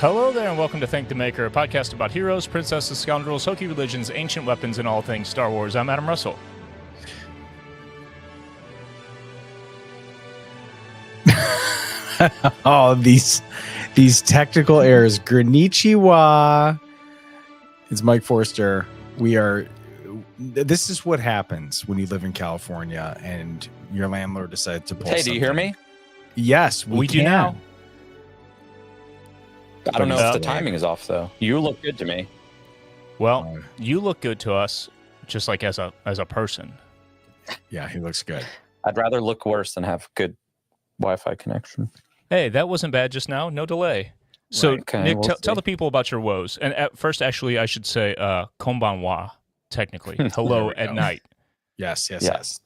Hello there, and welcome to Thank the Maker, a podcast about heroes, princesses, scoundrels, hokey religions, ancient weapons, and all things Star Wars. I'm Adam Russell. Oh, these technical errors. Granichiwa. It's Mike Forster. This is what happens when you live in California and your landlord decides to pull Hey, do you hear me? Yes, we do now. I don't know if the timing is off, though. You look good to me. Well, you look good to us, just like as a person. Yeah, he looks good. I'd rather look worse than have good Wi-Fi connection. Hey, that wasn't bad just now. No delay. So, Right, okay, Nick, we'll tell the people about your woes. And at first, actually, I should say konbanwa, technically. Hello at night. Yes.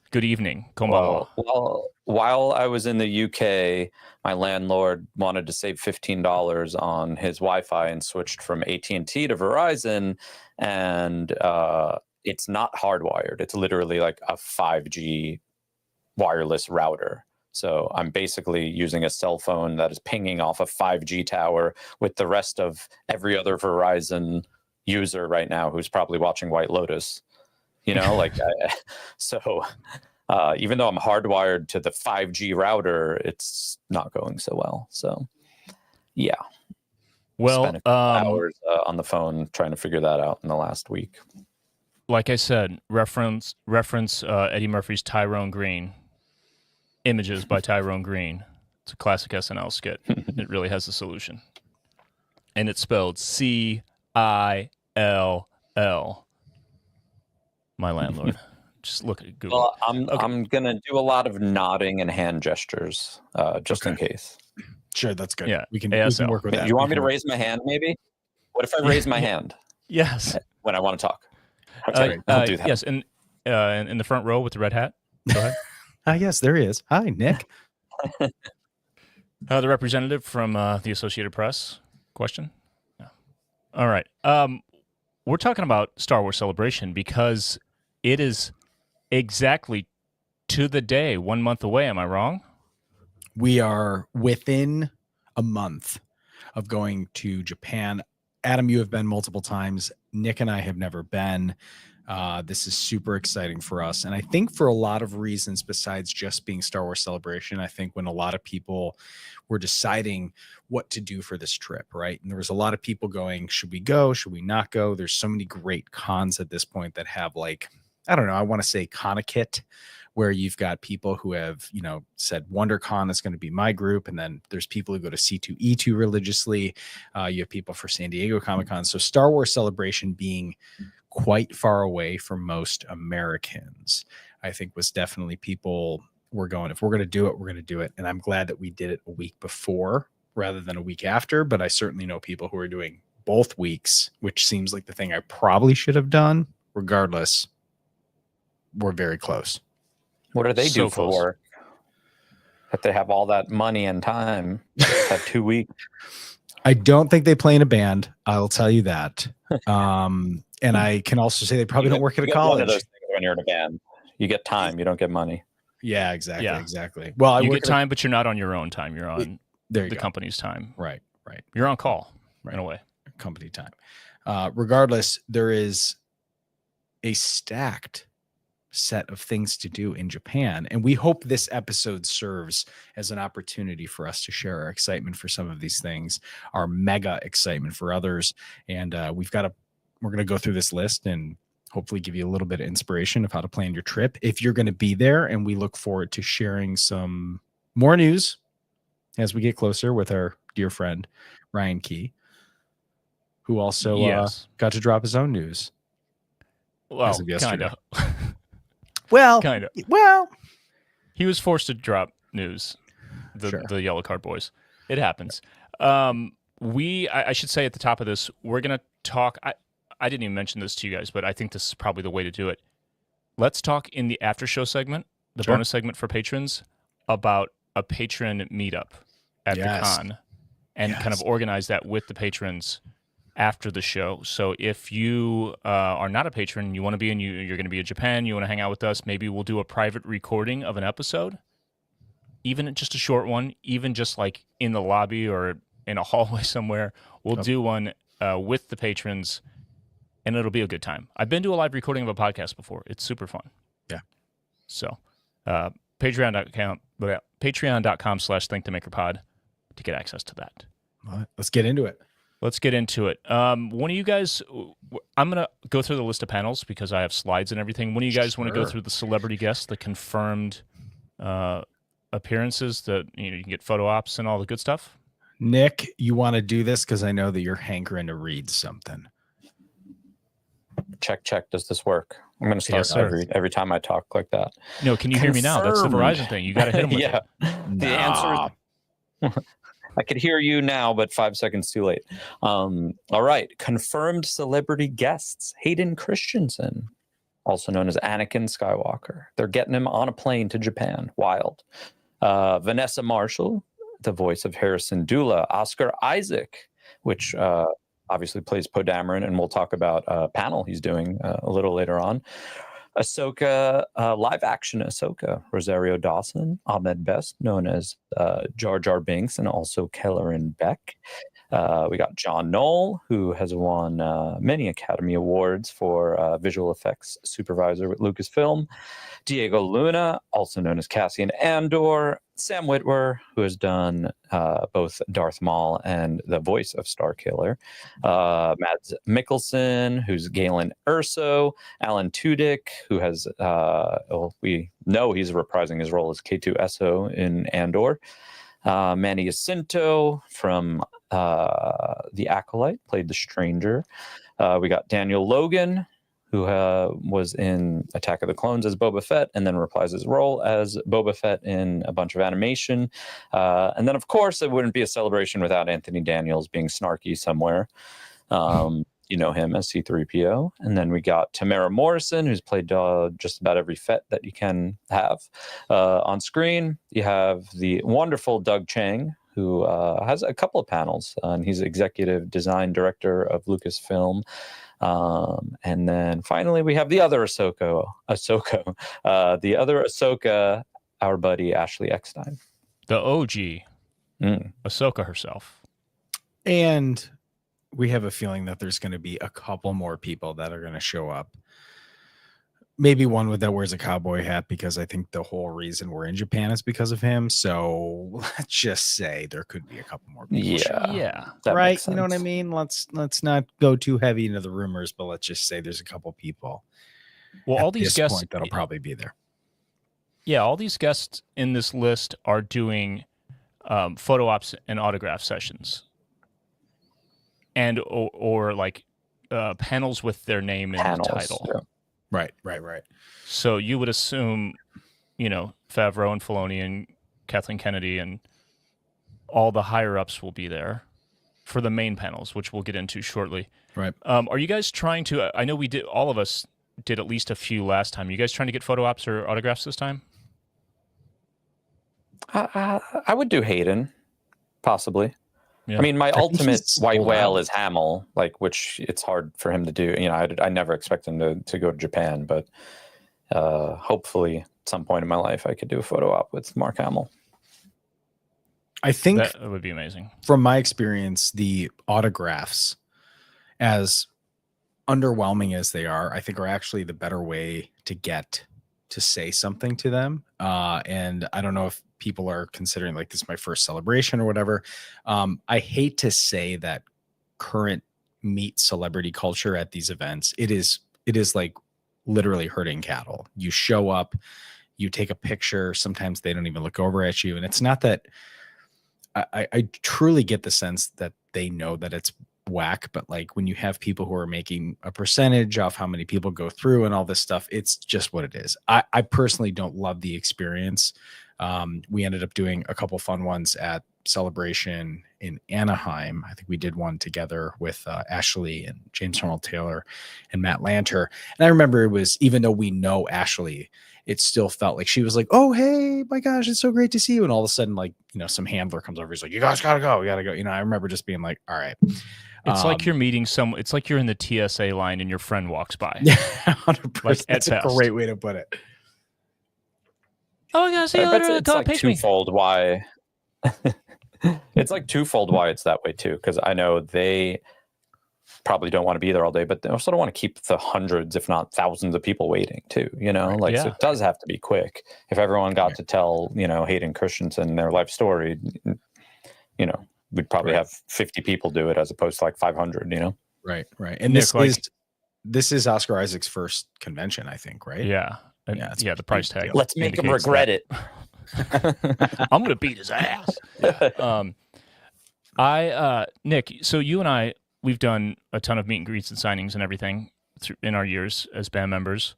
Good evening. Konbanwa. Well, while I was in the UK, my landlord wanted to save $15 on his Wi-Fi and switched from AT&T to Verizon, and it's not hardwired. It's literally like a 5G wireless router. So I'm basically using a cell phone that is pinging off a 5G tower with the rest of every other Verizon user right now who's probably watching White Lotus. You know, even though I'm hardwired to the 5G router, it's not going so well. So, yeah. Well, spent a couple hours on the phone trying to figure that out in the last week. Like I said, reference Eddie Murphy's Tyrone Green. Images by Tyrone Green. It's a classic SNL skit. It really has a solution. And it's spelled Cill. My landlord. Just look at Google. Well, I'm going to do a lot of nodding and hand gestures, just in case. Sure, that's good. Yeah, we can work with that. Do you want me to raise my hand, maybe? What if I raise my hand? Yes. When I want to talk. Okay, I'll do that. Yes, in the front row with the red hat. Go ahead. Yes, there he is. Hi, Nick. The representative from the Associated Press. Question? No. All right. We're talking about Star Wars Celebration because it is exactly to the day 1 month away. Am I wrong? We are within a month of going to Japan. Adam, you have been multiple times. Nick and I have never been. This is super exciting for us. And I think for a lot of reasons besides just being Star Wars Celebration, I think when a lot of people were deciding what to do for this trip, right? And there was a lot of people going, should we go? Should we not go? There's so many great cons at this point that have like, I don't know, I want to say Con-a-kit, where you've got people who have, said WonderCon is going to be my group. And then there's people who go to C2E2 religiously. You have people for San Diego Comic-Con. So Star Wars Celebration being quite far away from most Americans, I think was definitely people were going, if we're going to do it, we're going to do it. And I'm glad that we did it a week before rather than a week after. But I certainly know people who are doing both weeks, which seems like the thing I probably should have done. Regardless, we're very close. What do they So do for close. work? If they have all that money and time, that 2 weeks. I don't think they play in a band. I'll tell you that. And I can also say they probably don't work at a college. One of those things when you're in a band, you get time, you don't get money. Yeah, exactly. Yeah. Exactly. Well, you get time, but you're not on your own time. You're on the company's time. Right. You're on call, in a way. Company time. Regardless, there is a stacked set of things to do in Japan. And we hope this episode serves as an opportunity for us to share our excitement for some of these things, our mega excitement for others. And we're going to go through this list and hopefully give you a little bit of inspiration of how to plan your trip if you're going to be there. And we look forward to sharing some more news as we get closer with our dear friend, Ryan Key, who also got to drop his own news. Well, kind of. Kind of. Well, he was forced to drop news. The Yellow Card Boys. It happens. I should say at the top of this, we're going to talk. I didn't even mention this to you guys, but I think this is probably the way to do it. Let's talk in the after show segment, the bonus segment for patrons, about a patron meetup at the con and kind of organize that with the patrons after the show. So if you are not a patron, you want to be you're going to be in Japan, you want to hang out with us, maybe we'll do a private recording of an episode, even just a short one, even just like in the lobby or in a hallway somewhere. We'll do one with the patrons, and it'll be a good time. I've been to a live recording of a podcast before. It's super fun. Yeah. So patreon.com/thinktomakerpod to get access to that. All right, let's get into it. Let's get into it. One of you guys, I'm going to go through the list of panels because I have slides and everything. One of you guys want to go through the celebrity guests, the confirmed appearances that you can get photo ops and all the good stuff? Nick, you want to do this because I know that you're hankering to read something. Check. Does this work? I'm going to start every time I talk like that. No, can you hear me now? That's the Verizon thing. You got to hit them with it. The answer is... I could hear you now, but 5 seconds too late. All right. Confirmed celebrity guests. Hayden Christensen, also known as Anakin Skywalker. They're getting him on a plane to Japan. Wild. Vanessa Marshall, the voice of Harrison Dula. Oscar Isaac, which obviously plays Poe Dameron, and we'll talk about a panel he's doing a little later on. Ahsoka, live action Ahsoka, Rosario Dawson, Ahmed Best, known as Jar Jar Binks, and also Kelleran Beck. We got John Knoll, who has won many Academy Awards for visual effects supervisor with Lucasfilm. Diego Luna, also known as Cassian Andor. Sam Witwer, who has done both Darth Maul and the voice of Starkiller. Mads Mikkelsen, who's Galen Erso. Alan Tudyk, who has, we know he's reprising his role as K2SO in Andor. Manny Jacinto from The Acolyte, played the Stranger. We got Daniel Logan, who was in Attack of the Clones as Boba Fett, and then reprised his role as Boba Fett in a bunch of animation. And then, of course, it wouldn't be a celebration without Anthony Daniels being snarky somewhere. You know him as C-3PO. And then we got Tamara Morrison, who's played just about every Fett that you can have on screen. You have the wonderful Doug Chang, who has a couple of panels, and he's executive design director of Lucasfilm. And then finally, we have the other Ahsoka, our buddy Ashley Eckstein. The OG, Ahsoka herself. And we have a feeling that there's going to be a couple more people that are going to show up. Maybe one that wears a cowboy hat, because I think the whole reason we're in Japan is because of him. So let's just say there could be a couple more people. Yeah. Right. You know what I mean? Let's not go too heavy into the rumors, but let's just say there's a couple people. Well, all these guests that'll probably be there. Yeah, all these guests in this list are doing photo ops and autograph sessions, and or like panels with their name in the title. Yeah. Right. So you would assume, Favreau and Filoni and Kathleen Kennedy and all the higher ups will be there for the main panels, which we'll get into shortly. Right. Are you guys trying to? I know we did. All of us did at least a few last time. You guys trying to get photo ops or autographs this time? I would do Hayden, possibly. Yeah. I mean, my ultimate white whale is Hamill, which it's hard for him to do. I never expect him to go to Japan, but hopefully at some point in my life I could do a photo op with Mark Hamill. I think that would be amazing. From my experience, the autographs, as underwhelming as they are, I think are actually the better way to get to say something to them. And I don't know if people are considering like this is my first celebration or whatever. I hate to say that current meet celebrity culture at these events, it is like literally herding cattle. You show up, you take a picture. Sometimes they don't even look over at you. And it's not that I truly get the sense that they know that it's whack, but like when you have people who are making a percentage off how many people go through and all this stuff, it's just what it is. I personally don't love the experience. We ended up doing a couple fun ones at Celebration in Anaheim. I think we did one together with Ashley and James Arnold Taylor and Matt Lanter. And I remember it was, even though we know Ashley, it still felt like she was like, "Oh, hey, my gosh, it's so great to see you." And all of a sudden, like, some handler comes over. He's like, "You guys gotta go. We gotta go." I remember just being like, all right. It's like you're meeting it's like you're in the TSA line and your friend walks by. Yeah, 100%. Like That's a great way to put it. Oh, I gotta see you later. It's like twofold why. It's like twofold why it's that way too, because I know they probably don't want to be there all day, but they also don't want to keep the hundreds, if not thousands of people waiting too, Right. so it does have to be quick. If everyone got to tell, Hayden Christensen their life story, we'd probably have 50 people do it as opposed to like 500, Right. And Nick, this is Oscar Isaac's first convention, I think, right? Yeah. And yeah, the price tag. Let's make him regret it. I'm gonna beat his ass. Nick, so you and I, we've done a ton of meet and greets and signings and everything in our years as band members.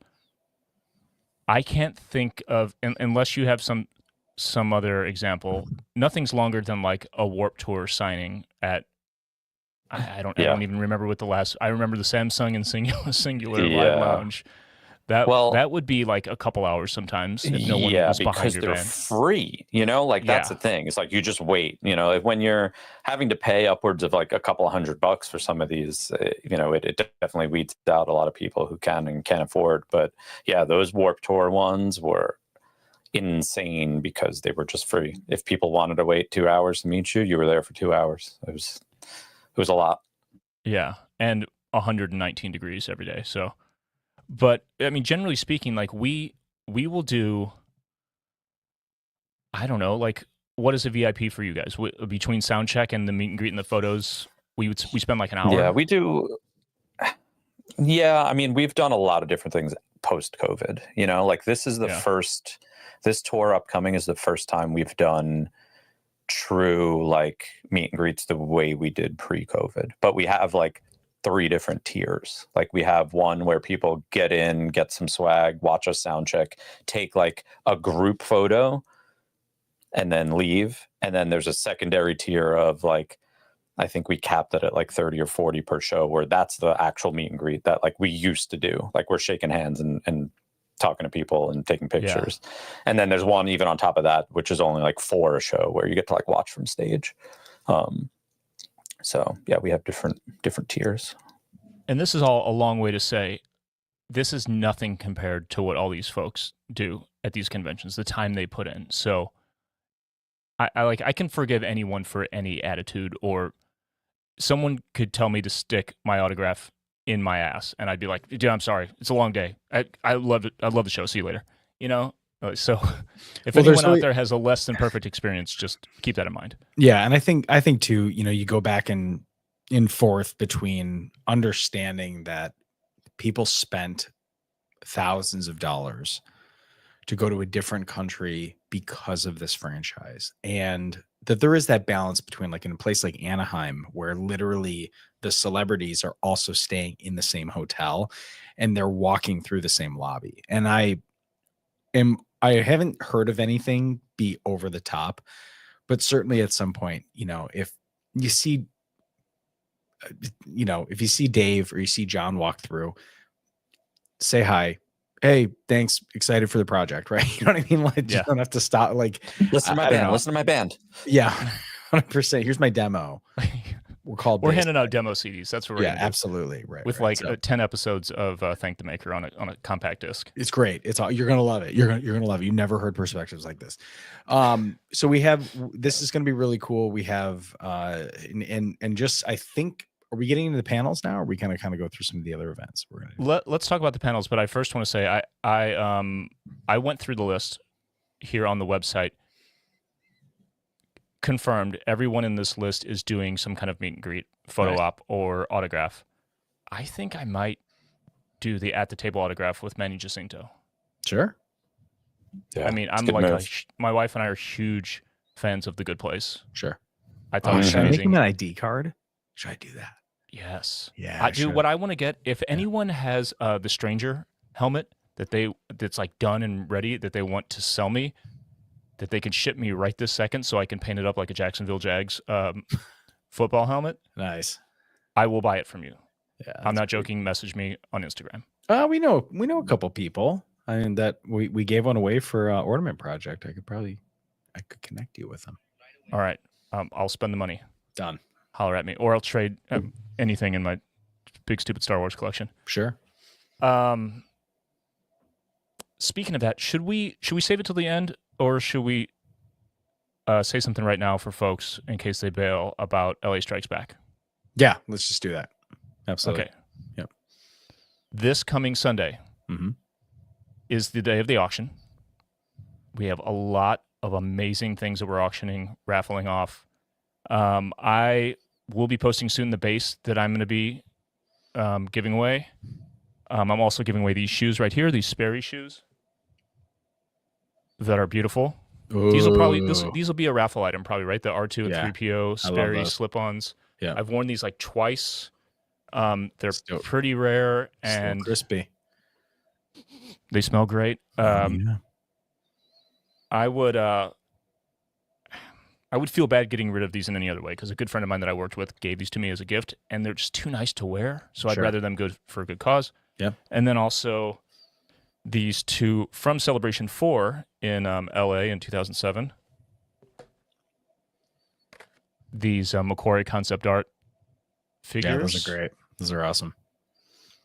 I can't think of, unless you have some other example, nothing's longer than like a Warped Tour signing at, I don't even remember what the last, I remember the Samsung and Singular Live Lounge. That would be like a couple hours sometimes if no one was behind your band. Because they're free, that's the thing. It's like you just wait, when you're having to pay upwards of like a couple of $100 for some of these, it definitely weeds out a lot of people who can and can't afford. But yeah, those Warped Tour ones were insane because they were just free. If people wanted to wait 2 hours to meet you, you were there for 2 hours. It was a lot. Yeah, and 119 degrees every day. So, but I mean, generally speaking, like we will do, I don't know, like what is a VIP for you guys? Between sound check and the meet and greet and the photos, we spend like an hour. Yeah, we do. Yeah, I mean, we've done a lot of different things post-COVID. Like this is the first. This tour upcoming is the first time we've done true like meet and greets the way we did pre-COVID. But we have like 3 different tiers. Like we have one where people get in, get some swag, watch us sound check, take like a group photo, and then leave. And then there's a secondary tier of like, I think we capped it at like 30 or 40 per show, where that's the actual meet and greet that like we used to do. Like we're shaking hands and talking to people and taking pictures. And then there's one even on top of that, which is only like 4 a show, where you get to like watch from stage. So yeah, we have different tiers. And this is all a long way to say, this is nothing compared to what all these folks do at these conventions, the time they put in. So I can forgive anyone for any attitude, or someone could tell me to stick my autograph in my ass, and I'd be like, dude, I'm sorry, it's a long day. I love it. I love the show. See you later. So if anyone out there has a less than perfect experience, just keep that in mind. Yeah, and I think too, you go back and forth between understanding that people spent thousands of dollars to go to a different country because of this franchise, and that there is that balance between, like in a place like Anaheim, where literally the celebrities are also staying in the same hotel and they're walking through the same lobby. And I haven't heard of anything be over the top, but certainly at some point, if you see Dave or you see John walk through, say hi. Hey, thanks. Excited for the project, right? You know what I mean? Like, you don't have to stop. Like, listen to my band. Listen to my band. Yeah, 100%. Here's my demo. We're handing out demo CDs. That's what we're gonna do. Absolutely right. With 10 episodes of Thank the Maker on a compact disc. It's great. It's all, you're gonna love it. You're gonna love it. You never heard perspectives like this. So we have, this is gonna be really cool. We have and just, I think, are we getting into the panels now, or are we gonna kind of go through some of the other events we're gonna do? Let's talk about the panels, but I first want to say I went through the list here on the website. Confirmed, everyone in this list is doing some kind of meet and greet, photo op, or autograph. I think I might do the at the table autograph with Manny Jacinto. Sure. Yeah, I mean, I'm like my wife and I are huge fans of The Good Place. Sure. I thought it was should I amazing. make him an ID card? Should I do that? Yes. Yeah. Dude, what I want to get, if anyone has the Stranger helmet that's like done and ready that they want to sell me, that they can ship me right this second so I can paint it up like a Jacksonville Jags football helmet. Nice. I will buy it from you. Yeah. I'm not joking. Message me on Instagram. We know a couple people. I mean, that we gave one away for Ornament Project. I could connect you with them. All right. I'll spend the money. Done. Holler at me, or I'll trade anything in my big stupid Star Wars collection. Sure. Speaking of that, should we save it till the end, or should we say something right now for folks in case they bail about LA Strikes Back? Yeah, let's just do that. Absolutely. Okay. Yep. This coming Sunday Mm-hmm. is the day of the auction. We have a lot of amazing things that we're auctioning, raffling off. I will be posting soon the base that I'm going to be giving away. I'm also giving away these shoes right here, these Sperry shoes that are beautiful. These will be a raffle item probably, right? The R2 and 3PO Sperry slip-ons. Yeah. I've worn these like twice. They're pretty rare and still crispy. They smell great. Yeah. I would feel bad getting rid of these in any other way because a good friend of mine that I worked with gave these to me as a gift, and they're just too nice to wear. So I'd rather them go for a good cause. Yeah. And then also these two from Celebration 4 in LA in 2007. These Macquarie concept art figures. Yeah, those are great. Those are awesome.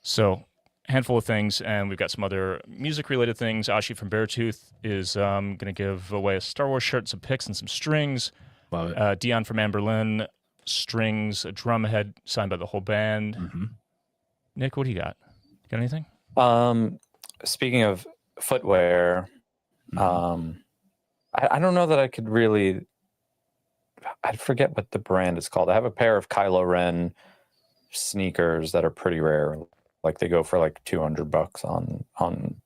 So handful of things, and we've got some other music-related things. Ashi from Beartooth is going to give away a Star Wars shirt, some picks, and some strings. Love it. Dion from Amberlin, strings, a drum head signed by the whole band. Mm-hmm. Nick, what do you got? Got anything? Speaking of footwear, I don't know that I could really. I forget what the brand is called. I have a pair of Kylo Ren sneakers that are pretty rare. Like they go for like $200 on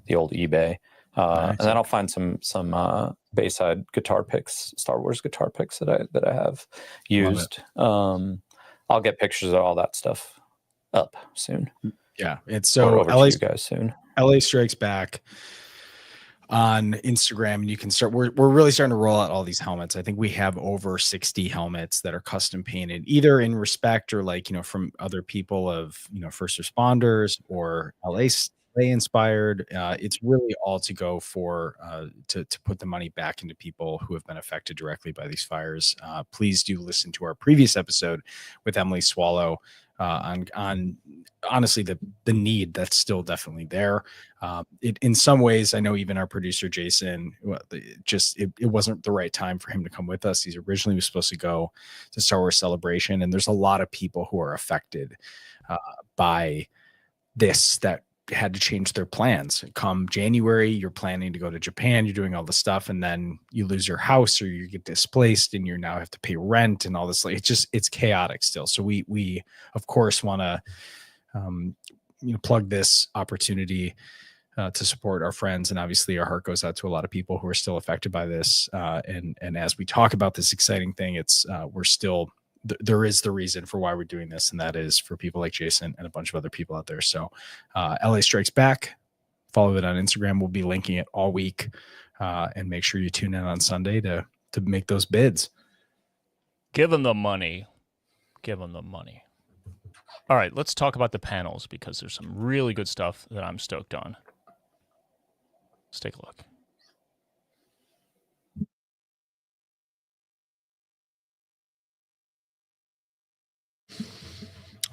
the old eBay. Nice. And then I'll find some Bayside guitar picks, Star Wars guitar picks that I have used. I'll get pictures of all that stuff up soon. Yeah, it's so over to you guys soon. LA Strikes Back on Instagram, and you can start. We're really starting to roll out all these helmets. I think we have over 60 helmets that are custom painted, either in respect or like from other people of first responders or LA inspired. It's really all to go for to put the money back into people who have been affected directly by these fires. Please do listen to our previous episode with Emily Swallow on honestly the need that's still definitely there. It in some ways, I know even our producer Jason, it wasn't the right time for him to come with us. He originally was supposed to go to Star Wars Celebration, and there's a lot of people who are affected by this that had to change their plans. Come January, you're planning to go to Japan, you're doing all the stuff, and then you lose your house or you get displaced and you now have to pay rent and all this. Like it's chaotic still. So we of course want to plug this opportunity to support our friends, and obviously our heart goes out to a lot of people who are still affected by this. And as we talk about this exciting thing, it's we're still there is the reason for why we're doing this, and that is for people like Jason and a bunch of other people out there. So LA Strikes Back, follow it on Instagram. We'll be linking it all week, and make sure you tune in on Sunday to make those bids. Give them the money. Give them the money. All right, let's talk about the panels because there's some really good stuff that I'm stoked on. Let's take a look.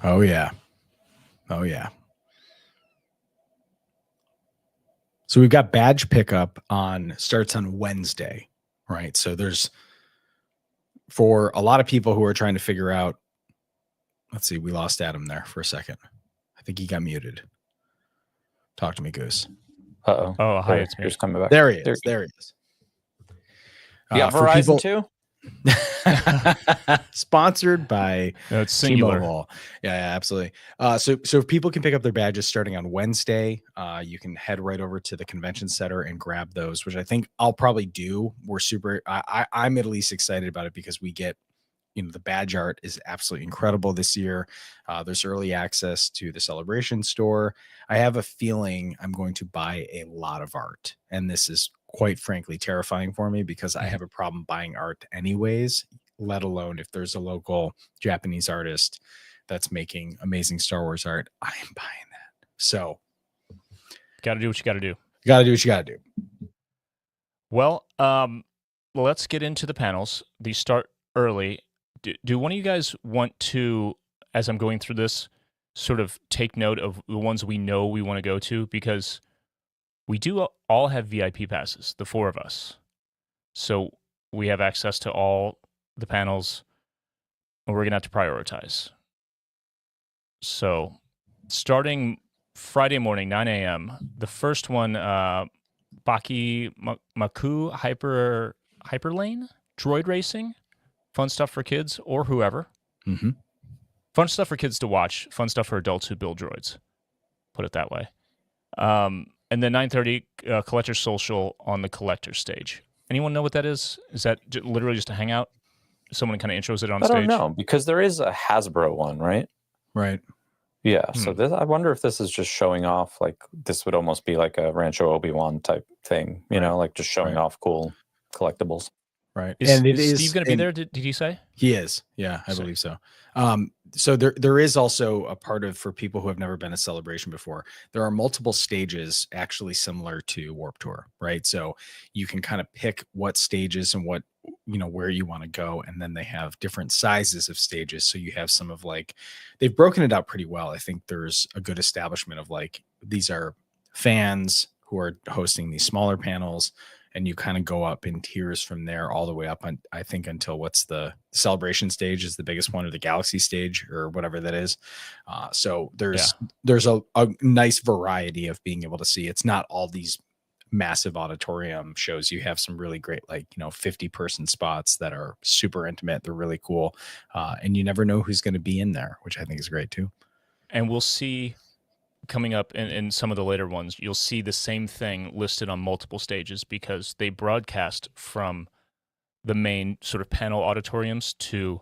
Oh, yeah. Oh, yeah. So we've got badge pickup starts on Wednesday, right? So there's, for a lot of people who are trying to figure out, let's see, we lost Adam there for a second. I think he got muted. Talk to me, Goose. Uh-oh. Oh, hi, it's me. Just coming back. There he is. There he is. You got Verizon too? Sponsored by it's singular. T-Mobile. Yeah, absolutely. So if people can pick up their badges starting on Wednesday, you can head right over to the convention center and grab those, which I think I'll probably do. I'm at least excited about it because we get, the badge art is absolutely incredible this year. There's early access to the Celebration store. I have a feeling I'm going to buy a lot of art, and this is quite frankly terrifying for me because I have a problem buying art anyways, let alone if there's a local Japanese artist that's making amazing Star Wars art. I am buying that. So got to do what you got to do. You got to do what you got to do. Well, let's get into the panels. These start early. Do one of you guys want to, as I'm going through this, sort of take note of the ones we know we want to go to? Because we do all have VIP passes, the four of us. So we have access to all the panels, and we're going to have to prioritize. So starting Friday morning, 9 a.m., the first one, Baki Maku Hyperlane, droid racing, fun stuff for kids or whoever. Mm-hmm. Fun stuff for kids to watch, fun stuff for adults who build droids. Put it that way. And then 9:30, Collector Social on the Collector stage. Anyone know what that is? Is that literally just a hangout? Someone kind of intros it on stage? I don't know, because there is a Hasbro one, right? Right. Yeah. So I wonder if this is just showing off. Like, this would almost be like a Rancho Obi-Wan type thing, you know, like just showing off cool collectibles. Right. Is Steve going to be there? Did he say? He is. Yeah, I believe so. So there is also a part of, for people who have never been to Celebration before, there are multiple stages actually similar to Warp Tour, right? So you can kind of pick what stages and what, where you want to go. And then they have different sizes of stages. So you have some of like, they've broken it out pretty well. I think there's a good establishment of like, these are fans who are hosting these smaller panels, and you kind of go up in tiers from there all the way up on, I think, until what's the Celebration stage is the biggest one, or the Galaxy stage, or whatever that is. So there's a nice variety of being able to see. It's not all these massive auditorium shows. You have some really great, 50-person spots that are super intimate. They're really cool. And you never know who's going to be in there, which I think is great too. And we'll see coming up in some of the later ones, you'll see the same thing listed on multiple stages, because they broadcast from the main sort of panel auditoriums to,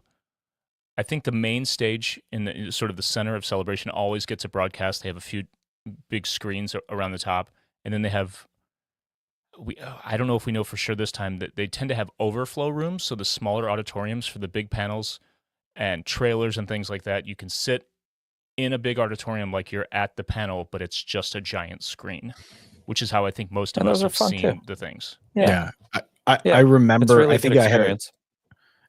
I think, the main stage in the sort of the center of Celebration always gets a broadcast. They have a few big screens around the top, and then they have, I don't know if we know for sure this time, that they tend to have overflow rooms, so the smaller auditoriums for the big panels and trailers and things like that. You can sit in a big auditorium like you're at the panel, but it's just a giant screen, which is how I think most of us have seen the things. Yeah. I remember, really I think I had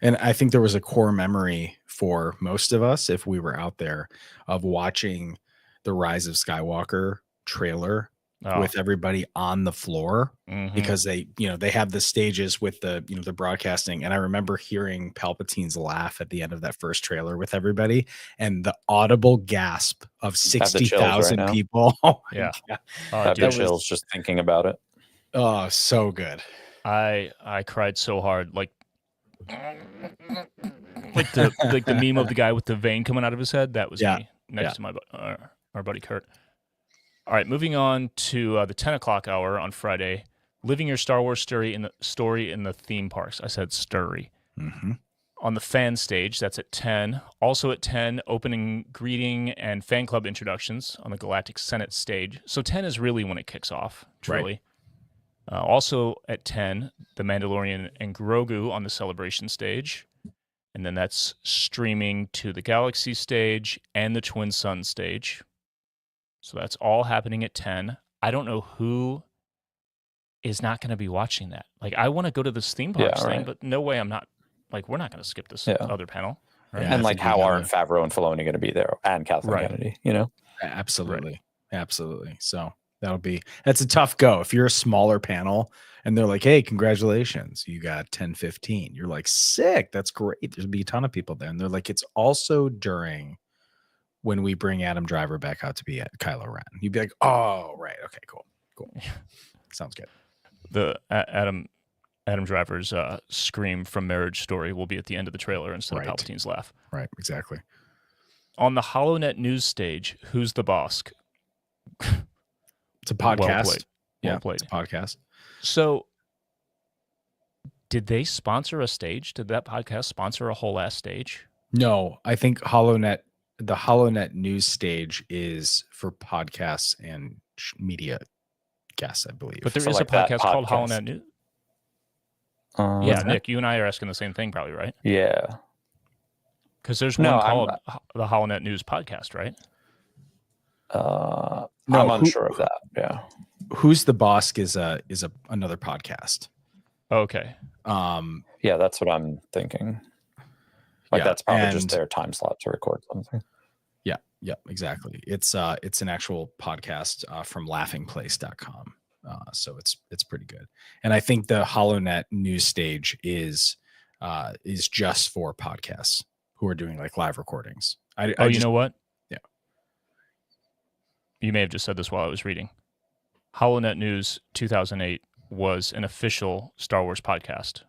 and I think there was a core memory for most of us, if we were out there, of watching the Rise of Skywalker trailer with everybody on the floor, because they have the stages with the, the broadcasting. And I remember hearing Palpatine's laugh at the end of that first trailer with everybody, and the audible gasp of 60,000 people. Oh yeah. I have the chills just thinking about it. Oh, so good. I cried so hard, like the meme of the guy with the vein coming out of his head. That was me next to our buddy Kurt. All right, moving on to the 10 o'clock hour on Friday, living your Star Wars story in the theme parks. I said story. Mm-hmm. On the fan stage, that's at 10. Also at 10, opening greeting and fan club introductions on the Galactic Senate stage. So 10 is really when it kicks off, truly. Right. Also at 10, the Mandalorian and Grogu on the Celebration stage. And then that's streaming to the Galaxy stage and the Twin Sun stage. So that's all happening at 10. I don't know who is not going to be watching that. Like, I want to go to this theme parks thing, but no way I'm not. Like, we're not going to skip this other panel. Right? Yeah, and like, how aren't Favreau and Filoni going to be there, and Kathleen Kennedy? Absolutely, absolutely. So that's a tough go. If you're a smaller panel and they're like, "Hey, congratulations, you got 10-15." You're like, "Sick, that's great." There's be a ton of people there, and they're like, "It's also during when we bring Adam Driver back out to be at Kylo Ren." You'd be like, "Oh, right, okay, cool. Sounds good." The Adam Driver's scream from Marriage Story will be at the end of the trailer instead of Palpatine's laugh. Right, exactly. On the HoloNet news stage, who's the boss? It's a podcast. Well played. Well played. It's a podcast. So, did they sponsor a stage? Did that podcast sponsor a whole ass stage? No, I think HoloNet. The HoloNet news stage is for podcasts and media guests, I believe. But there is a podcast called HoloNet News. Yeah, Nick, you and I are asking the same thing, probably, right? Yeah. Because there's one called the HoloNet News Podcast, right? No, I'm unsure of that. Yeah. Who's the Boss is another podcast. Okay. Yeah, that's what I'm thinking. Like, that's probably just their time slot to record something. Yeah, exactly. It's an actual podcast from laughingplace.com. So it's pretty good. And I think the HoloNet news stage is just for podcasts who are doing like live recordings. You know what? Yeah. You may have just said this while I was reading. HoloNet News 2008 was an official Star Wars podcast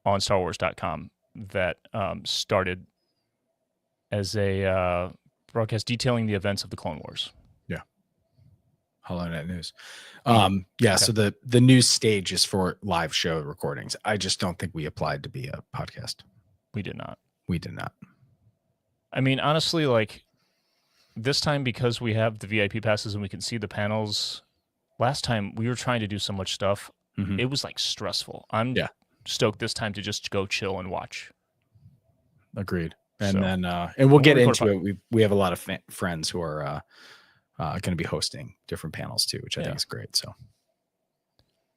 on StarWars.com that started as a broadcast detailing the events of the Clone Wars. Yeah. HoloNet News. Okay. So the news stage is for live show recordings. I just don't think we applied to be a podcast. We did not. I mean, honestly, like this time, because we have the VIP passes and we can see the panels, last time we were trying to do so much stuff. Mm-hmm. It was like stressful. I'm stoked this time to just go chill and watch. Agreed. And then, and we'll get into it. We have a lot of friends who are going to be hosting different panels too, which I think is great. So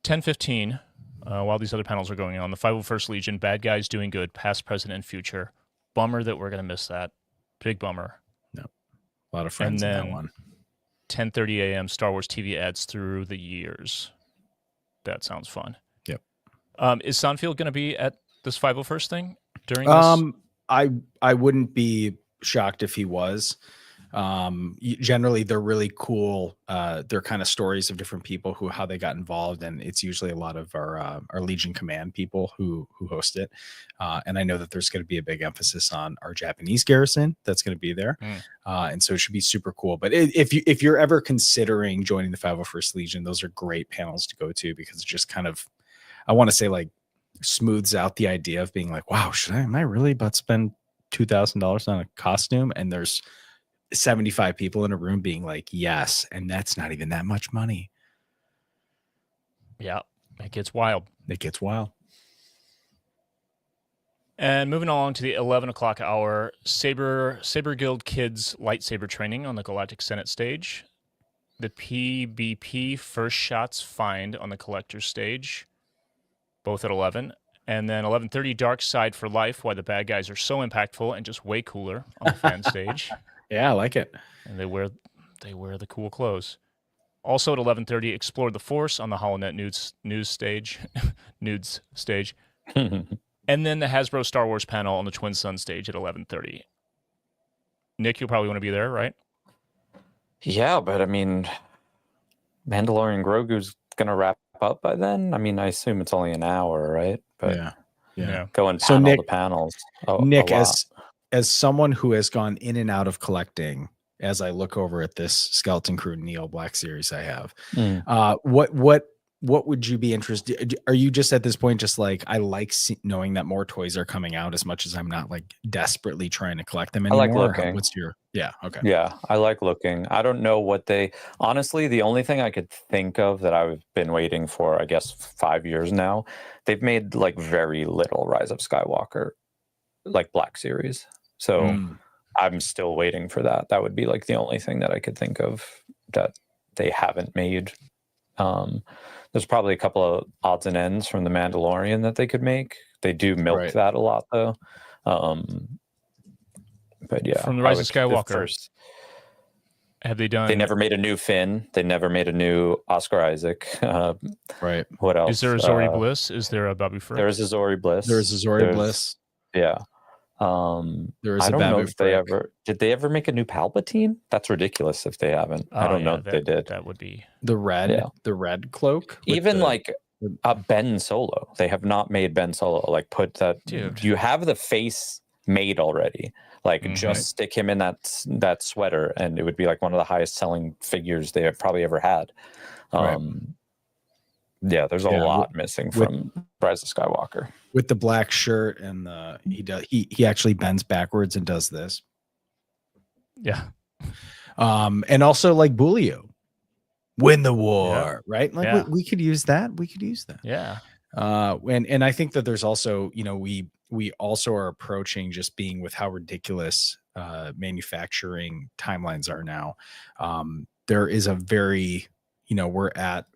10:15, while these other panels are going on, the 501st Legion, bad guys doing good, past, present, and future. Bummer that we're going to miss that. Big bummer. No, a lot of friends in that one. 10:30 a.m. Star Wars TV ads through the years. That sounds fun. Yep. Is Sonfield going to be at this 501st thing during this? I wouldn't be shocked if he was. Generally they're really cool. They're kind of stories of different people how they got involved, and it's usually a lot of our Legion Command people who host it. And I know that there's going to be a big emphasis on our Japanese garrison that's going to be there. And so it should be super cool. But if you're ever considering joining the 501st Legion, those are great panels to go to, because it just kind of, I want to say, like, smooths out the idea of being like, wow, am I really about to spend $2,000 on a costume? And there's 75 people in a room being like, yes, and that's not even that much money. Yeah, it gets wild. And moving along to the 11 o'clock hour, Saber Guild Kids lightsaber training on the Galactic Senate stage. The PBP first shots find on the collector's stage, both at 11. And then 11:30, Dark Side for Life, why the bad guys are so impactful and just way cooler on the fan stage. Yeah, I like it. And they wear the cool clothes. Also at 11:30, Explore the Force on the HoloNet news stage. Nudes stage. And then the Hasbro Star Wars panel on the Twin Sun stage at 11:30. Nick, you'll probably want to be there, right? Yeah, but I mean, Mandalorian Grogu's going to wrap up by then. I mean, I assume it's only an hour, right? But yeah. Go and panel the panels. Nick, as someone who has gone in and out of collecting, as I look over at this Skeleton Crew Neo Black series I have, what would you be interested? Are you just at this point just like, I like knowing that more toys are coming out, as much as I'm not like desperately trying to collect them anymore? I like looking. I like looking. I don't know what honestly, the only thing I could think of that I've been waiting for, I guess 5 years now, they've made like very little Rise of Skywalker, like Black series. So I'm still waiting for that. That would be like the only thing that I could think of that they haven't made. There's probably a couple of odds and ends from the Mandalorian that they could make. They do milk that a lot though. But yeah, from the Rise of Skywalker, have they done? They never made a new Finn. They never made a new Oscar Isaac. Right. What else? Is there a Zori Bliss? Is there a Babu Frick? There is a Zori Bliss. Bliss. Yeah. There is I a don't know Babu if did they ever make a new Palpatine? That's ridiculous if they haven't. I don't know if they did. That would be the red cloak. Even like Ben Solo. They have not made Ben Solo. Like put that. Dude. You have the face made already. Like just stick him in that sweater, and it would be like one of the highest selling figures they have probably ever had. Yeah, there's a lot missing from Rise of Skywalker. With the black shirt and he actually bends backwards and does this. Yeah. And also like Bulio. Win the war, right? Like we could use that. Yeah. And I think that there's also, we also are approaching just being with how ridiculous manufacturing timelines are now. There is a very, we're at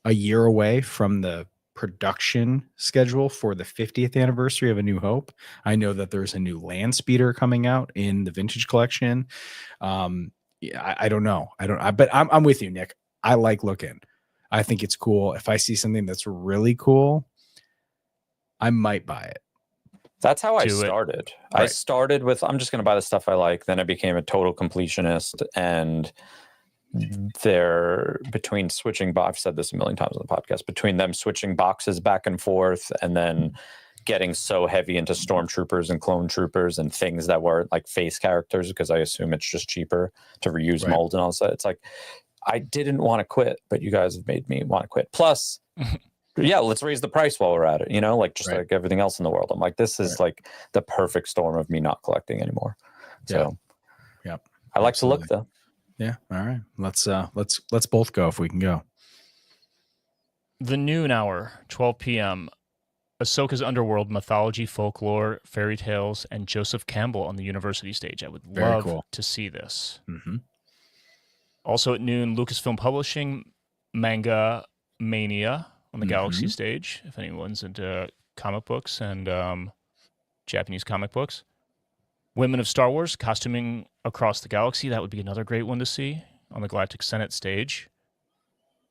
a year away from the production schedule for the 50th anniversary of A New Hope. I know that there's a new land speeder coming out in the vintage collection. Yeah, I don't know. But I'm with you, Nick. I like looking. I think it's cool. If I see something that's really cool, I might buy it. That's how I Do it. started. I Right. started with, I'm just going to buy the stuff I like. Then I became a total completionist. And they're between switching, I've said this a million times on the podcast, between them switching boxes back and forth and then getting so heavy into stormtroopers and clone troopers and things that were like face characters, because I assume it's just cheaper to reuse Right. molds and all that. It's like, I didn't want to quit, but you guys have made me want to quit. Plus, yeah, let's raise the price while we're at it, like just Right. like everything else in the world. I'm like, this is like the perfect storm of me not collecting anymore. So yeah. I like to look though. Yeah. All right. Let's both go if we can go. The noon hour, 12 p.m. Ahsoka's Underworld, mythology, folklore, fairy tales, and Joseph Campbell on the university stage. I would Very love cool. to see this. Mm-hmm. Also at noon, Lucasfilm Publishing, Manga Mania on the Galaxy stage, if anyone's into comic books and Japanese comic books. Women of Star Wars, costuming across the galaxy. That would be another great one to see on the Galactic Senate stage.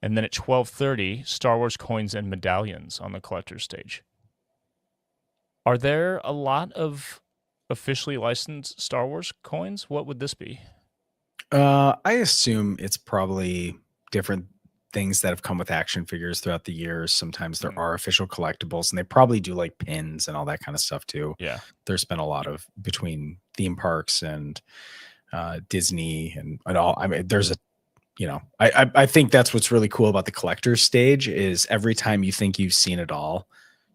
And then at 12:30, Star Wars coins and medallions on the collector's stage. Are there a lot of officially licensed Star Wars coins? What would this be? I assume it's probably different things that have come with action figures throughout the years. Sometimes there are official collectibles, and they probably do like pins and all that kind of stuff too. Yeah. There's been a lot of between theme parks and Disney and all. I mean, there's a, I think that's what's really cool about the collector's stage is every time you think you've seen it all,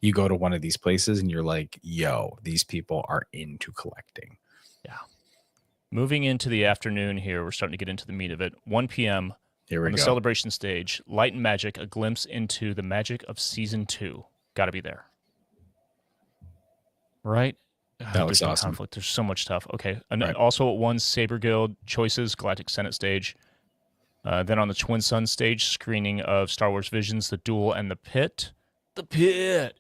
you go to one of these places and you're like, yo, these people are into collecting. Yeah. Moving into the afternoon here, we're starting to get into the meat of it. 1 p.m. Here we on go. the celebration stage, Light and Magic, a glimpse into the magic of season 2. Got to be there. Right? That was There's no awesome. conflict. There's so much stuff. Okay. And Right. also at 1, Saber Guild Choices, Galactic Senate stage. Then on the Twin Sun stage, screening of Star Wars Visions, The Duel, and The Pit. The Pit!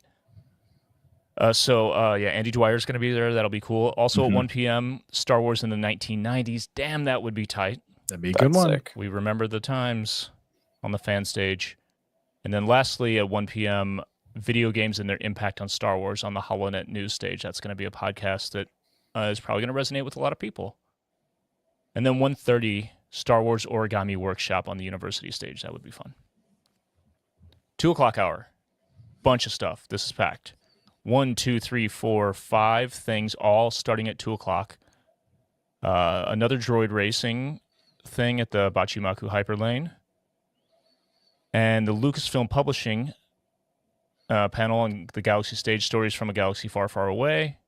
Andy Dwyer's going to be there. That'll be cool. Also at 1 p.m., Star Wars in the 1990s. Damn, that would be tight. That'd be a good one. Sick. We remember the times on the fan stage. And then lastly, at 1 p.m., video games and their impact on Star Wars on the HoloNet news stage. That's going to be a podcast that is probably going to resonate with a lot of people. And then 1:30, Star Wars Origami Workshop on the university stage. That would be fun. 2 o'clock hour. Bunch of stuff. This is packed. 1, 2, 3, 4, 5 things, all starting at 2 o'clock. Another droid racing thing at the Bachimaku Hyperlane. And the Lucasfilm Publishing panel on the Galaxy stage, Stories from a Galaxy Far, Far Away.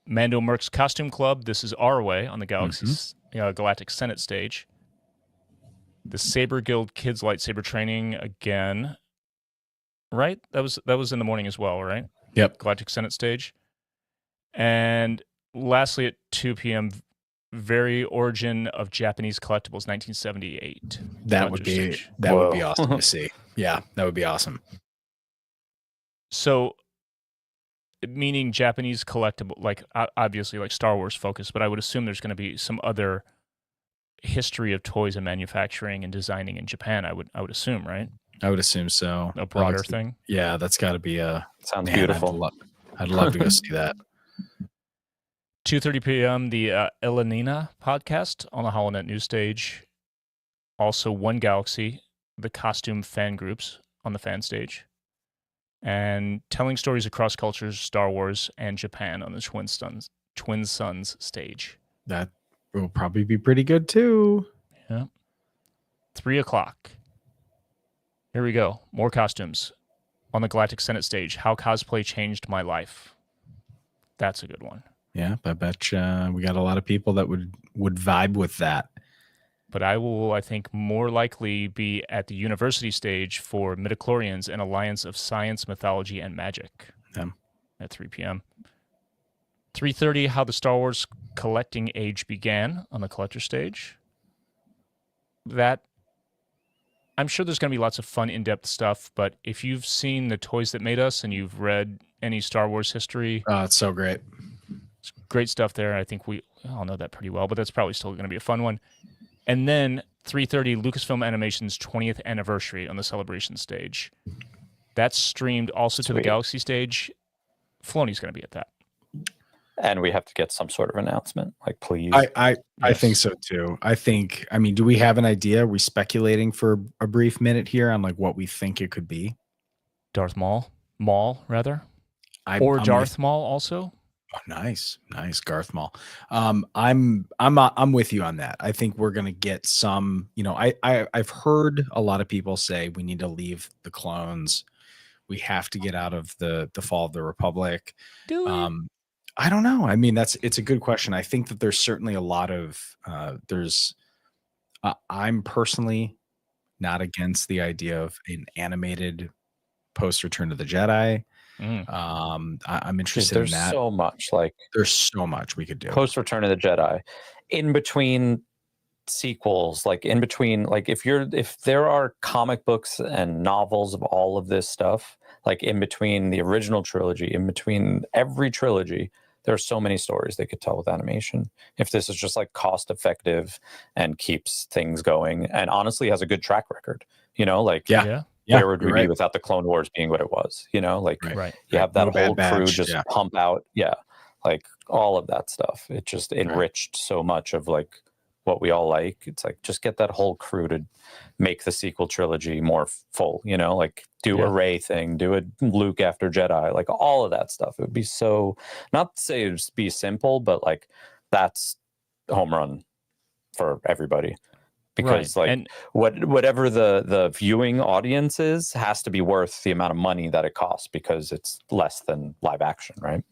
Mando Merck's Costume Club, This Is Our Way on the Galaxy Galactic Senate stage. The Saber Guild Kids Lightsaber Training again. Right? That was in the morning as well, right? Yep. Galactic Senate stage. And lastly at 2 p.m., Very Origin of Japanese Collectibles, 1978. That would be awesome to see. Yeah, that would be awesome. So, meaning Japanese collectible, like obviously like Star Wars focused, but I would assume there's going to be some other history of toys and manufacturing and designing in Japan. I would assume, right? I would assume so. A broader thing. Yeah, that's got to be a. Sounds beautiful. I'd love to go see that. 2:30 p.m. the Elenina podcast on the HoloNet news stage. Also, One Galaxy, the costume fan groups on the fan stage. And telling stories across cultures, Star Wars, and Japan on the Twin Suns stage. That will probably be pretty good too. Yeah. 3 o'clock. Here we go. More costumes on the Galactic Senate stage. How cosplay changed my life. That's a good one. Yeah, I bet we got a lot of people that would vibe with that. But I will, I think, more likely be at the university stage for midichlorians and Alliance of Science, Mythology, and Magic at 3 p.m. 3:30, How the Star Wars Collecting Age Began on the collector stage. That, I'm sure there's going to be lots of fun, in-depth stuff, but if you've seen The Toys That Made Us and you've read any Star Wars history... it's so great. It's great stuff there. I think we all know that pretty well, but that's probably still going to be a fun one. And then 3:30, Lucasfilm Animation's 20th anniversary on the Celebration stage. That's streamed also to the Galaxy stage. Filoni's going to be at that. And we have to get some sort of announcement, like, please. I think so too. I mean, do we have an idea? Are we speculating for a brief minute here on like what we think it could be? Darth Maul, rather. Or Darth Maul also. Oh, nice, Garth Maul. I'm with you on that. I think we're gonna get some. You know, I've heard a lot of people say we need to leave the clones. We have to get out of the Fall of the Republic. Do it. I don't know. I mean, it's a good question. I think that there's certainly a lot of I'm personally not against the idea of an animated post Return of the Jedi. I'm interested in that. There's so much, like, there's so much we could do post Return of the Jedi, in between sequels, like in between, like if there are comic books and novels of all of this stuff, like in between the original trilogy, in between every trilogy, there are so many stories they could tell with animation. If this is just like cost effective and keeps things going, and honestly has a good track record, you know, like where would we be without the Clone Wars being what it was? You know, like you have that whole crew just pump out, like all of that stuff. It just enriched so much of like what we all like. It's like, just get that whole crew to make the sequel trilogy more full, you know, like do a Rey thing, do a Luke after Jedi, like all of that stuff. It would be so, not to say it would be simple, but like that's home run for everybody. Because like whatever the viewing audience is has to be worth the amount of money that it costs, because it's less than live action, right?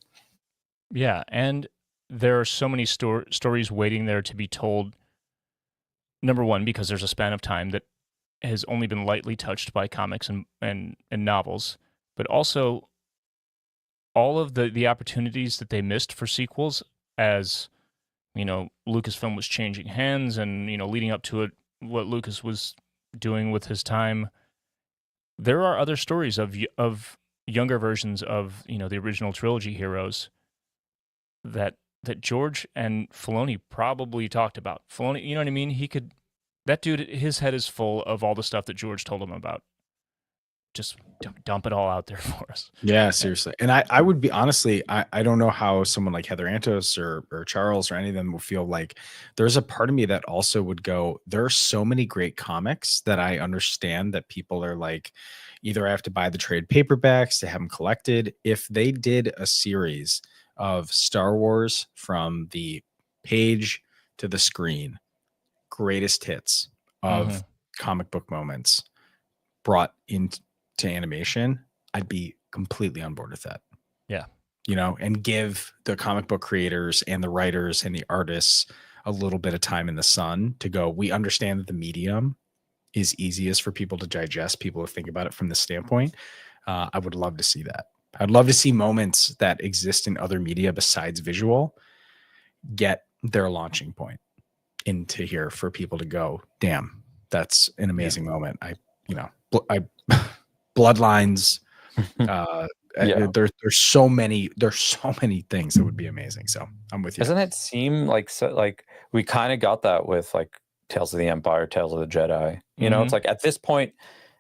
Yeah, and there are so many stories waiting there to be told. Number one, because there's a span of time that has only been lightly touched by comics and novels, but also all of the opportunities that they missed for sequels, as you know, Lucasfilm was changing hands, and you know, leading up to it, what Lucas was doing with his time. There are other stories of younger versions of, you know, the original trilogy heroes that George and Filoni probably talked about. Filoni, you know what I mean? That dude, his head is full of all the stuff that George told him about. Just dump it all out there for us. Yeah, seriously. And I would be, honestly, I don't know how someone like Heather Antos or Charles or any of them will feel. Like there's a part of me that also would go, there are so many great comics that I understand that people are like, either I have to buy the trade paperbacks to have them collected. If they did a series of Star Wars from the page to the screen, greatest hits of comic book moments brought into animation, I'd be completely on board with that. Yeah. You know, and give the comic book creators and the writers and the artists a little bit of time in the sun to go, we understand that the medium is easiest for people to digest, people to think about it from this standpoint. I would love to see that. I'd love to see moments that exist in other media besides visual get their launching point into here for people to go, damn, that's an amazing moment. Bloodlines. There's so many things that would be amazing. So I'm with you. Doesn't it seem like we kind of got that with like Tales of the Empire, Tales of the Jedi? You know, it's like at this point,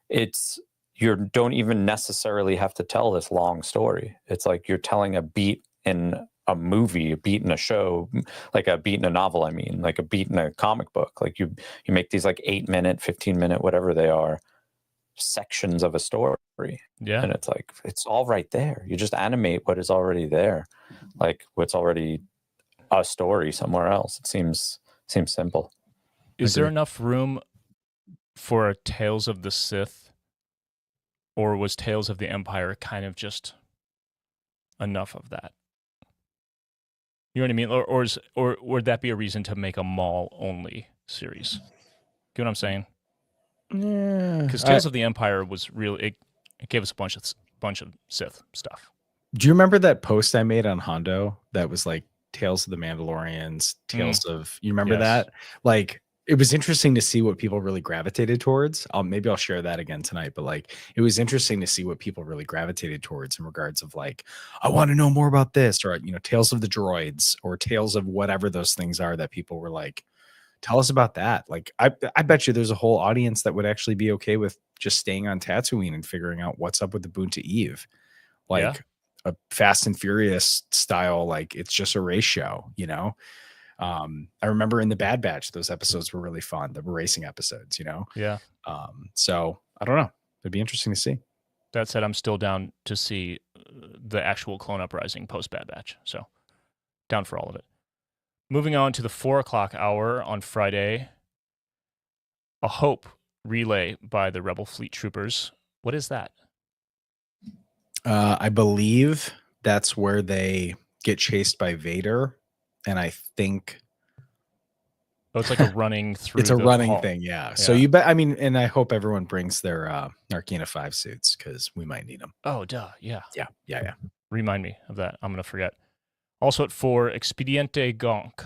you don't even necessarily have to tell this long story. It's like you're telling a beat in a movie, a beat in a show, like a beat in a novel. I mean, like a beat in a comic book. Like you make these like 8-minute, 15-minute, whatever they are, sections of a story. Yeah. And it's like, it's all right there. You just animate what is already there, like what's already a story somewhere else. It seems simple. Is there enough room for a Tales of the Sith, or was Tales of the Empire kind of just enough of that? You know what I mean? Or would that be a reason to make a Maul only series? Get what I'm saying? Yeah. Because Tales of the Empire was really, it gave us a bunch of Sith stuff. Do you remember that post I made on Hondo that was like Tales of the Mandalorians, Tales of, you remember that? Like, it was interesting to see what people really gravitated towards. Maybe I'll share that again tonight, but like, it was interesting to see what people really gravitated towards in regards of like, I want to know more about this, or, you know, Tales of the Droids, or Tales of whatever those things are that people were like, Tell us about that. Like, I bet you there's a whole audience that would actually be okay with just staying on Tatooine and figuring out what's up with the Boonta Eve, like a Fast and Furious style. Like, it's just a race show, you know. I remember in the Bad Batch, those episodes were really fun. The racing episodes, you know. Yeah. So I don't know. It'd be interesting to see. That said, I'm still down to see the actual Clone Uprising post Bad Batch. So down for all of it. Moving on to the 4:00 hour on Friday. A Hope relay by the Rebel Fleet Troopers. What is that? I believe that's where they get chased by Vader. And I think it's like a running through. It's a running hall. thing, yeah. So you bet. I mean, and I hope everyone brings their Narkina 5 suits because we might need them. Oh, duh, yeah. Remind me of that. I'm gonna forget. Also at 4, Expediente Gonk.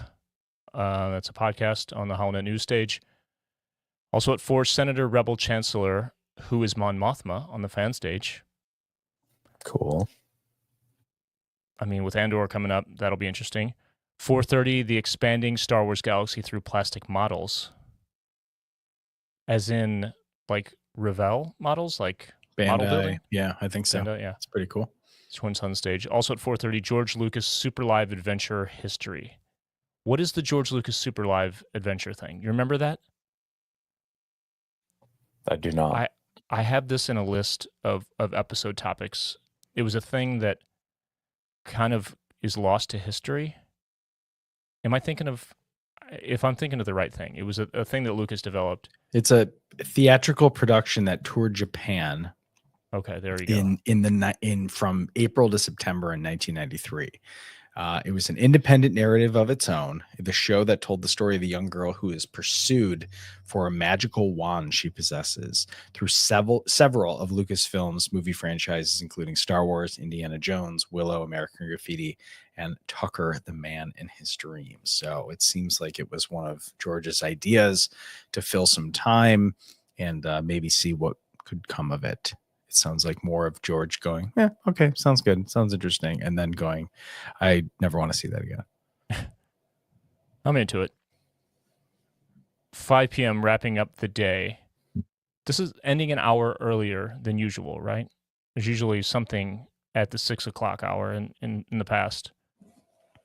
That's a podcast on the Holonet News stage. Also at 4, Senator Rebel Chancellor, who is Mon Mothma, on the fan stage. Cool. I mean, with Andor coming up, that'll be interesting. 4:30, the expanding Star Wars galaxy through plastic models. As in, like, Revell models, like Bandai. Model building? Yeah, I think so. Bandai, yeah. It's pretty cool. Twin Sun stage. Also at 4:30, George Lucas Super Live Adventure History. What is the George Lucas Super Live Adventure thing? You remember that? I do not. I have this in a list of episode topics. It was a thing that kind of is lost to history. Am I thinking of, if I'm thinking of the right thing, it was a thing that Lucas developed. It's a theatrical production that toured Japan. Okay, there you go. From April to September in 1993. It was an independent narrative of its own, the show that told the story of a young girl who is pursued for a magical wand she possesses through several of Lucasfilm's movie franchises, including Star Wars, Indiana Jones, Willow, American Graffiti, and Tucker, the Man in His Dreams. So it seems like it was one of George's ideas to fill some time and maybe see what could come of it. It sounds like more of George going, yeah, okay, sounds good, sounds interesting, and then going, I never want to see that again. I'm into it. 5 p.m. wrapping up the day. This is ending an hour earlier than usual, right? There's usually something at the 6 o'clock hour in the past.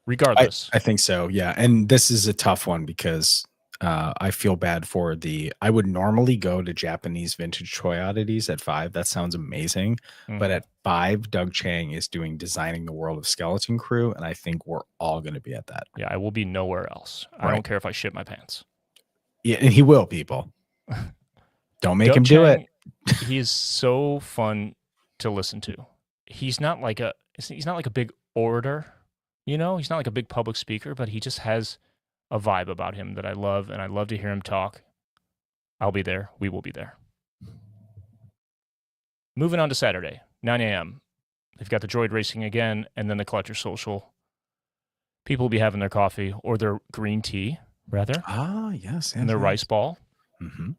Regardless. I think so, yeah. And this is a tough one because I feel bad for I would normally go to Japanese vintage toy oddities at 5. That sounds amazing. Mm-hmm. But at 5, Doug Chang is doing Designing the World of Skeleton Crew. And I think we're all going to be at that. Yeah, I will be nowhere else. Right. I don't care if I shit my pants. Yeah, and he will, people. Don't make Doug him Chang, do it. He is so fun to listen to. He's not like a big orator, you know? He's not like a big public speaker, but he just has a vibe about him that I love, and I love to hear him talk. I'll be there. We will be there. Moving on to Saturday, 9 a.m. They've got the droid racing again, and then the Collector Social. People will be having their coffee, or their green tea, rather. Ah, yes. And their rice ball. Mm-hmm.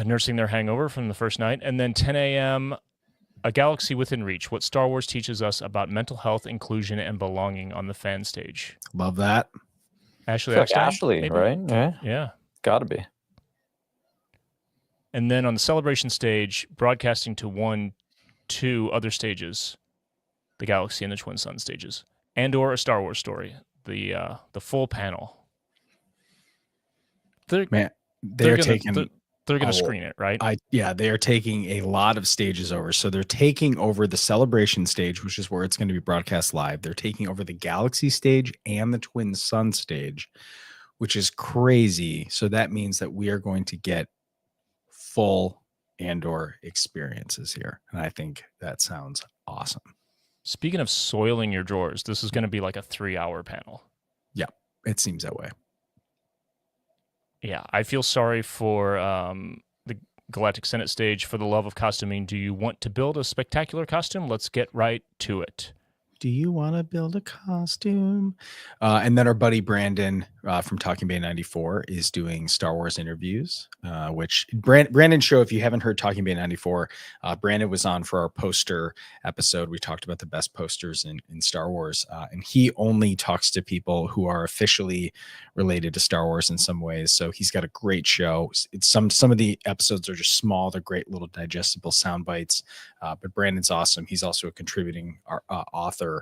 Nursing their hangover from the first night. And then 10 a.m., A Galaxy Within Reach, what Star Wars teaches us about mental health, inclusion, and belonging on the fan stage. Love that. Ashley, like Ashley, right? Yeah. Gotta be. And then on the celebration stage, broadcasting to 2 other stages, the Galaxy and the Twin Sun stages, and/or A Star Wars Story, the full panel. They're going to screen it, right? They are taking a lot of stages over. So they're taking over the celebration stage, which is where it's going to be broadcast live. They're taking over the Galaxy stage and the Twin Sun stage, which is crazy. So that means that we are going to get full Andor experiences here. And I think that sounds awesome. Speaking of soiling your drawers, this is going to be like a 3-hour panel. Yeah, it seems that way. Yeah, I feel sorry for the Galactic Senate stage. For the love of costuming, do you want to build a spectacular costume? Let's get right to it. Do you want to build a costume? And then our buddy Brandon from Talking Bay 94 is doing Star Wars interviews, which Brandon's show, if you haven't heard Talking Bay 94, Brandon was on for our poster episode. We talked about the best posters in Star Wars. And he only talks to people who are officially related to Star Wars in some ways. So he's got a great show. It's some of the episodes are just small. They're great little digestible sound bites. But Brandon's awesome. He's also a contributing author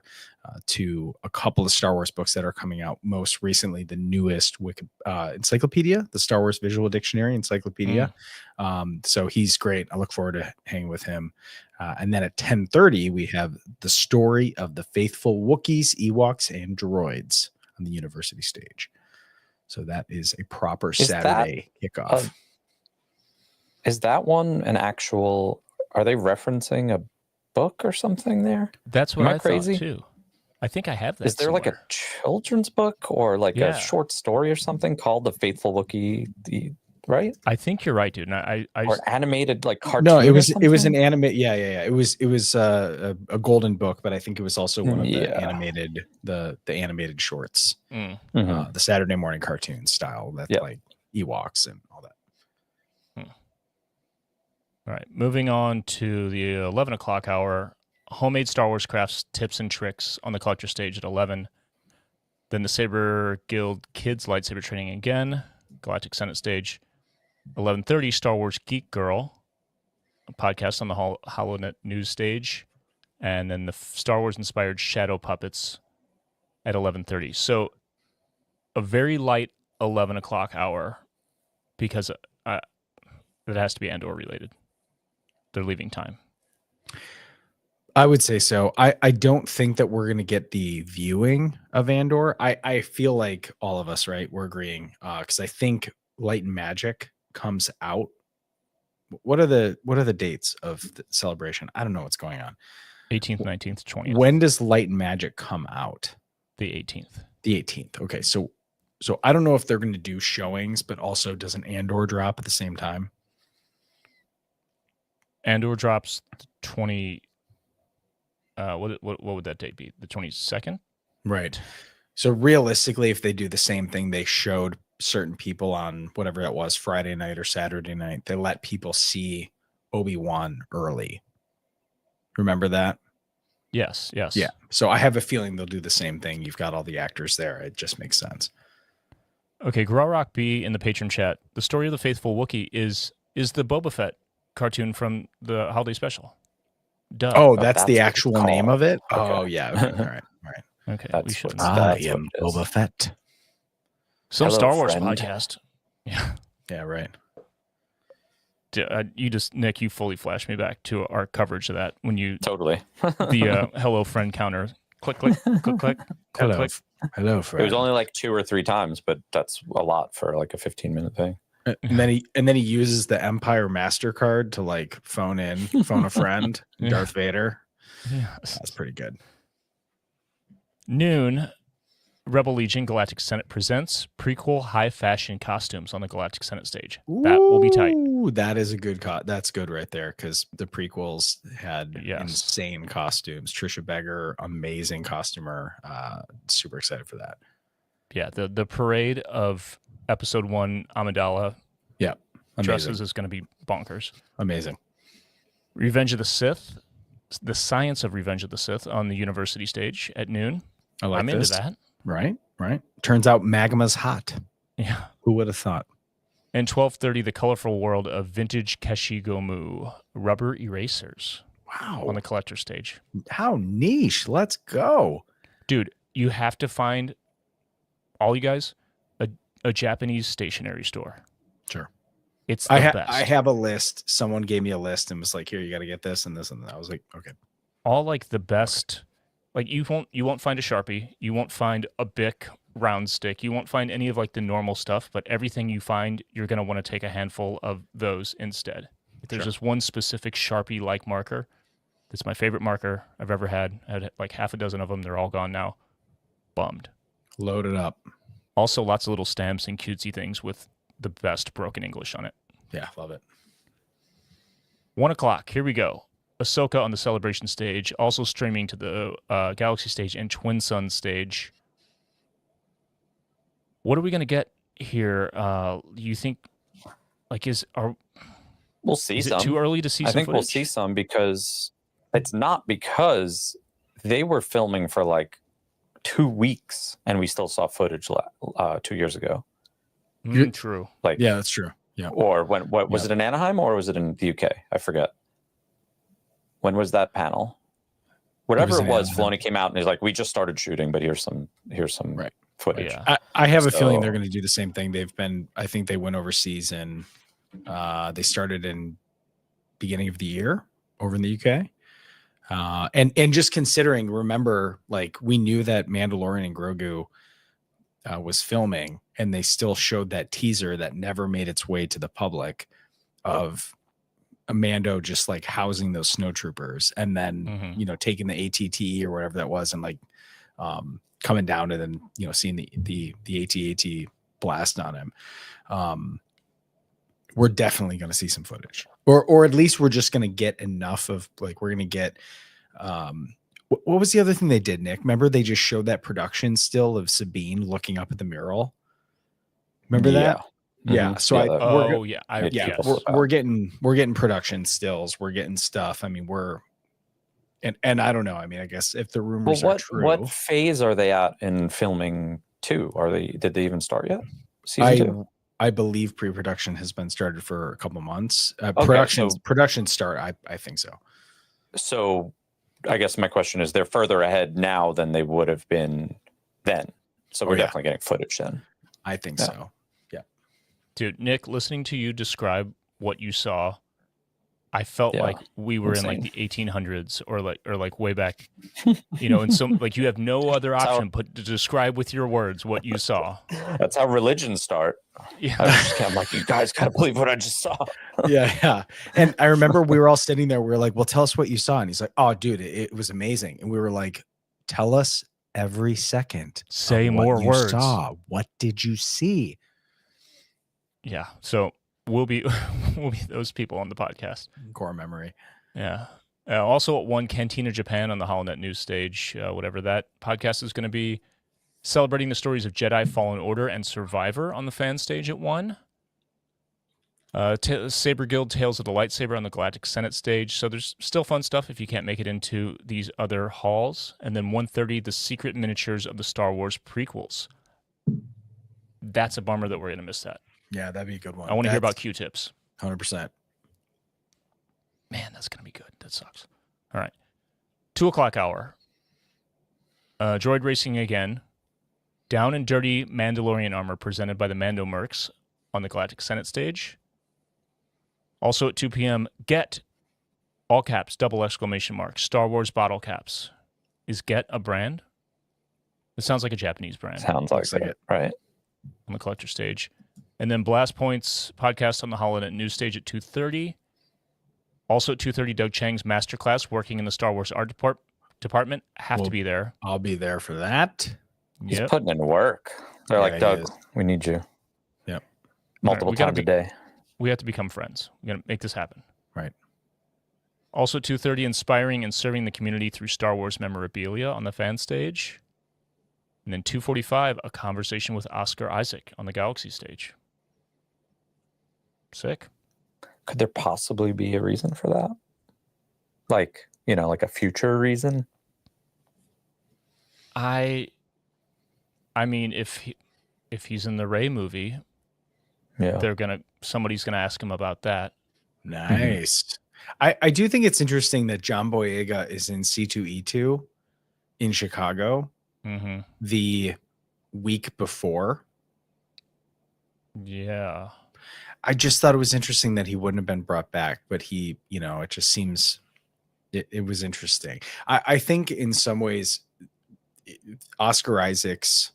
to a couple of Star Wars books that are coming out. Most recently, the newest encyclopedia, the Star Wars Visual Dictionary Encyclopedia. So he's great. I look forward to hanging with him. And then at 10:30, we have the story of the faithful Wookiees, Ewoks, and droids on the university stage. So that is a proper Saturday kickoff. Is that one an actual? Are they referencing a book or something there? That's what Am I crazy? crazy? Thought too. I think I have that. Is there somewhere. like a children's book or like a short story or something called The Faithful Wookiee? Right? I think you're right, dude. And I or animated like cartoon. No, it was an anime. Yeah. It was a golden book, but I think it was also one of the animated the animated shorts, the Saturday morning cartoon style. That's like Ewoks and all that. All right, moving on to the 11 o'clock hour. Homemade Star Wars crafts, tips, and tricks on the collector stage at 11. Then the Saber Guild Kids lightsaber training again, Galactic Senate stage. 11:30, Star Wars Geek Girl, a podcast on the HoloNet news stage. And then the Star Wars-inspired Shadow Puppets at 11:30. So a very light 11 o'clock hour because it has to be Andor related. They're leaving time. I would say so. I don't think that we're going to get the viewing of Andor. I feel like all of us, right, we're agreeing because I think Light and Magic comes out. What are the dates of the celebration? I don't know what's going on. 18th, 19th, 20th. When does Light and Magic come out? The 18th. The 18th. Okay, so I don't know if they're going to do showings, but also does an Andor drop at the same time? Andor drops the 20. What would that date be? The 22nd? Right. So realistically, if they do the same thing, they showed certain people on whatever it was, Friday night or Saturday night, they let people see Obi-Wan early. Remember that? Yes. Yeah. So I have a feeling they'll do the same thing. You've got all the actors there. It just makes sense. Okay, Grarrock B in the patron chat. The story of the faithful Wookiee is the Boba Fett cartoon from the holiday special. Duh. Oh, that's the actual name of it? Okay. Oh, yeah. Okay. All right. Okay, That's we should. I am Boba Fett. Some Hello, Star Wars friend. podcast. Yeah. Yeah, right. Nick, you fully flashed me back to our coverage of that when you Totally. the hello friend counter. Click, click, click, click, Hello. click. Hello, friend. It was only like 2 or 3 times, but that's a lot for like a 15-minute thing. And then he uses the Empire MasterCard to like phone a friend, Darth Vader. Yes. That's pretty good. Noon, Rebel Legion Galactic Senate presents prequel high fashion costumes on the Galactic Senate stage. That will be tight. Ooh, that is a good that's good right there because the prequels had insane costumes. Trisha Beggar, amazing costumer. Super excited for that. Yeah, the parade of Episode 1 Amidala dresses is going to be bonkers. Amazing. Revenge of the Sith, the science of Revenge of the Sith on the university stage at noon. I'm into that. Right. Turns out magma's hot. Yeah. Who would have thought? And 12:30, the colorful world of vintage Keshigomu rubber erasers. Wow. On the collector stage. How niche. Let's go. Dude, you have to find, all you guys, a Japanese stationery store. Sure. It's the best. I have a list. Someone gave me a list and was like, here, you got to get this and this and that. I was like, okay. All like the best. Like you won't find a Sharpie. You won't find a Bic round stick. You won't find any of like the normal stuff, but everything you find, you're going to want to take a handful of those instead. If there's just one specific Sharpie-like marker. That's my favorite marker I've ever had. I had like half a dozen of them. They're all gone now. Bummed. Load it up. Also, lots of little stamps and cutesy things with the best broken English on it. Yeah, love it. 1 o'clock. Here we go. Ahsoka on the Celebration stage, also streaming to the Galaxy stage and Twin Sun stage. What are we going to get here? You think, like, we'll see is some. it too early to see I some think footage? we'll see some because it's not because they were filming for like 2 weeks and we still saw footage 2 years ago. True. Like, yeah, that's true. Yeah. Or what was it in Anaheim or was it in the UK? I forget. When was that panel? Whatever it was, Filoni came out and he's like, "We just started shooting, but here's some right. footage." Yeah. I have a feeling they're going to do the same thing. I think they went overseas and they started in beginning of the year over in the UK. And just considering, remember, like we knew that Mandalorian and Grogu was filming, and they still showed that teaser that never made its way to the public of Mando just like housing those snowtroopers, and then taking the ATT or whatever that was, and like coming down and then seeing the AT-AT blast on him. We're definitely going to see some footage, or at least we're just going to get enough of like we're going to get. What was the other thing they did, Nick? Remember they just showed that production still of Sabine looking up at the mural. Remember that? Yeah. So we're getting production stills. We're getting stuff. I mean, and I don't know. I mean, I guess if the rumors are true, what phase are they at in filming 2? Did they even start yet? Season 2? I believe pre-production has been started for a couple months. Okay, production start. I think so. So I guess my question is, they're further ahead now than they would have been then. So we're definitely getting footage then. I think so. Yeah. Dude, Nick, listening to you describe what you saw, I felt like we were in like the 1800s or like way back, and some like you have no other option but to describe with your words what you saw. That's how religions start. Yeah. I'm like, you guys gotta believe what I just saw. Yeah. And I remember we were all sitting there. We were like, well, tell us what you saw. And he's like, oh, dude, it was amazing. And we were like, tell us every second. Say more words. What did you see? Yeah. So we'll be those people on the podcast. Core memory. Yeah. Also at 1 Cantina Japan on the HoloNet News stage, whatever that podcast is going to be, celebrating the stories of Jedi Fallen Order and Survivor on the fan stage at 1. Saber Guild Tales of the Lightsaber on the Galactic Senate stage. So there's still fun stuff if you can't make it into these other halls. And then 1:30, the secret miniatures of the Star Wars prequels. That's a bummer that we're going to miss that. Yeah, that'd be a good one. I want to hear about Q-tips. 100%. Man, that's going to be good. That sucks. All right. 2 o'clock hour. Droid racing again. Down and dirty Mandalorian armor presented by the Mando Mercs on the Galactic Senate stage. Also at 2 p.m., Get, all caps, double exclamation mark, Star Wars bottle caps. Is Get a brand? It sounds like a Japanese brand. Sounds like it, right? On the collector stage. And then Blast Points podcast on the HoloNet News stage at 2:30. Also at 2:30, Doug Chang's masterclass working in the Star Wars art department. Have to be there. I'll be there for that. He's putting in work. They're like, Doug, we need you. Yep. Multiple times a day. We have to become friends. We're going to make this happen. Right. Also at 2:30, inspiring and serving the community through Star Wars memorabilia on the fan stage. And then 2:45, a conversation with Oscar Isaac on the Galaxy stage. Sick. Could there possibly be a reason for that? Like, like a future reason? I mean, if he's in the Rey movie, somebody's gonna ask him about that. Nice. I do think it's interesting that John Boyega is in C2E2 in Chicago the week before. Yeah. I just thought it was interesting that he wouldn't have been brought back, but he, it just seems it was interesting. I think in some ways Oscar Isaac's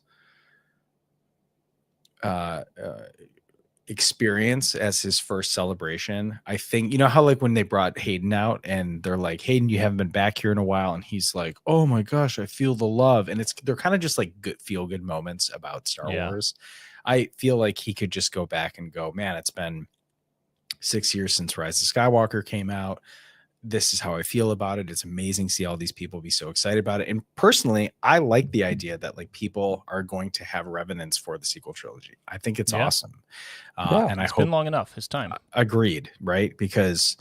experience as his first celebration, I think, how like when they brought Hayden out and they're like, Hayden, you haven't been back here in a while, and he's like, oh my gosh, I feel the love, and they're kind of just like feel good moments about Star Wars. I feel like he could just go back and go, man, it's been 6 years since Rise of Skywalker came out. this is how I feel about it. It's amazing to see all these people be so excited about it. And personally, I like the idea that like people are going to have revenants for the sequel trilogy. I think it's awesome. And it's been long enough. It's time. Agreed, right? Because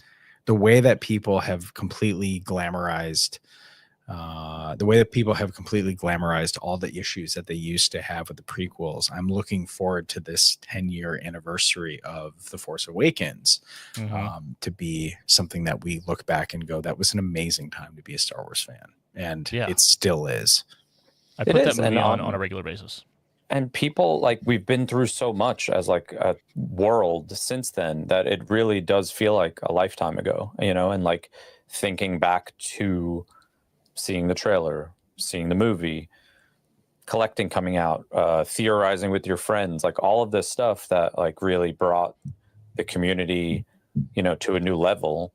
the way that people have completely glamorized all the issues that they used to have with the prequels, I'm looking forward to this 10-year anniversary of The Force Awakens to be something that we look back and go, that was an amazing time to be a Star Wars fan. And it still is. I put that movie on a regular basis. And people, like, we've been through so much as like a world since then that it really does feel like a lifetime ago, you know, and like thinking back to seeing the trailer, seeing the movie, collecting coming out, theorizing with your friends, like all of this stuff that like really brought the community, you know, to a new level.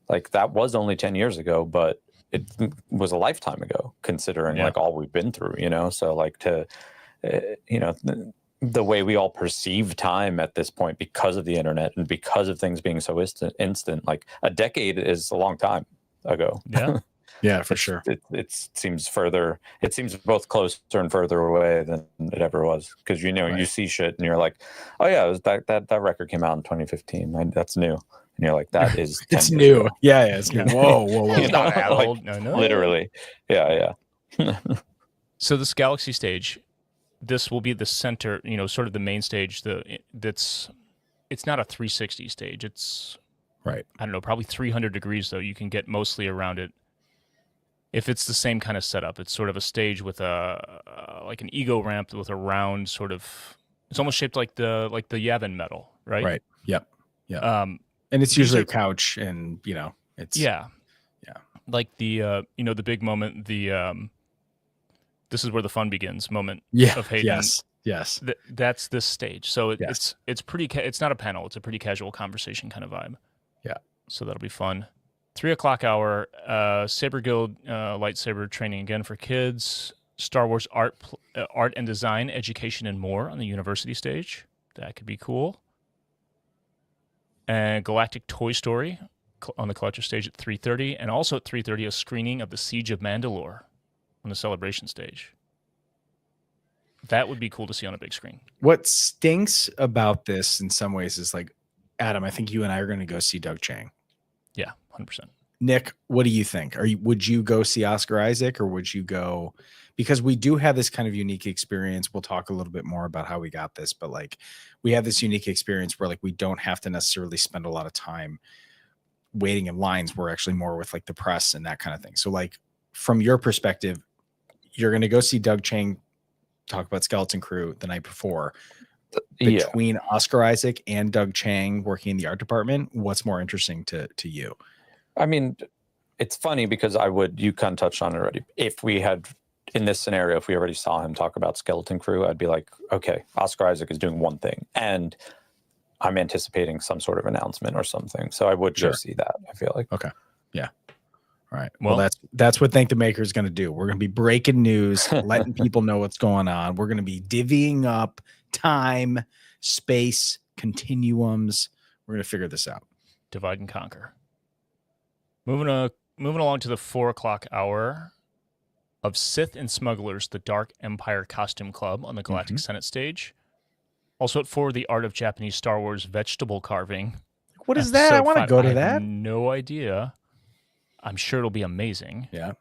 Like that was only 10 years ago, but it was a lifetime ago considering like all we've been through, you know? So like to, you know, the way we all perceive time at this point because of the internet and because of things being so instant, like a decade is a long time ago. Yeah. Yeah, for sure. It seems further. It seems both closer and further away than it ever was. Because you know, you see shit and you're like, "Oh yeah, it was that record came out in 2015. That's new." And you're like, "That is it's new." Ago. Yeah, it's new. Whoa. It's not that old. Like, no. Literally. Yeah. So this Galaxy stage, this will be the center. You know, sort of the main stage. It's not a 360 stage. It's I don't know, probably 300 degrees though. You can get mostly around it. If it's the same kind of setup, it's sort of a stage with like an ego ramp with a round sort of. It's almost shaped like the Yavin medal, right? Right. Yep. Yeah. And it's usually a couch, and you know, it's like the you know, the big moment, the this is where the fun begins moment of Hayden. Yes. That's this stage. So it's pretty. It's not a panel. It's a pretty casual conversation kind of vibe. Yeah. So that'll be fun. 3 o'clock hour, Saber Guild lightsaber training again for kids, Star Wars art and design, education, and more on the university stage. That could be cool. And Galactic Toy Story on the collector stage at 3:30, and also at 3:30 a screening of the Siege of Mandalore on the celebration stage. That would be cool to see on a big screen. What stinks about this in some ways is like, Adam, I think you and I are going to go see Doug Chang. Yeah, 100%. Nick, what do you think? Would you go see Oscar Isaac, or would you go, because we do have this kind of unique experience. We'll talk a little bit more about how we got this, but like we have this unique experience where like we don't have to necessarily spend a lot of time waiting in lines. We're actually more with like the press and that kind of thing. So like from your perspective, you're going to go see Doug Chang talk about Skeleton Crew the night before. Between Oscar Isaac and Doug Chang working in the art department, what's more interesting to you? I mean, it's funny because you kind of touched on it already. If we had, in this scenario, if we already saw him talk about Skeleton Crew, I'd be like, okay, Oscar Isaac is doing one thing, and I'm anticipating some sort of announcement or something. So I would go see that, I feel like. Okay. Yeah. All right. Well, that's what Thank the Maker is going to do. We're going to be breaking news, letting people know what's going on. We're going to be divvying up time, space, continuums. We're going to figure this out. Divide and conquer. Moving along to the 4 o'clock hour of Sith and Smugglers, the Dark Empire Costume Club on the Galactic Senate stage. Also at 4, the Art of Japanese Star Wars Vegetable Carving. What is that? I want to go to that. I have no idea. I'm sure it'll be amazing. Yeah.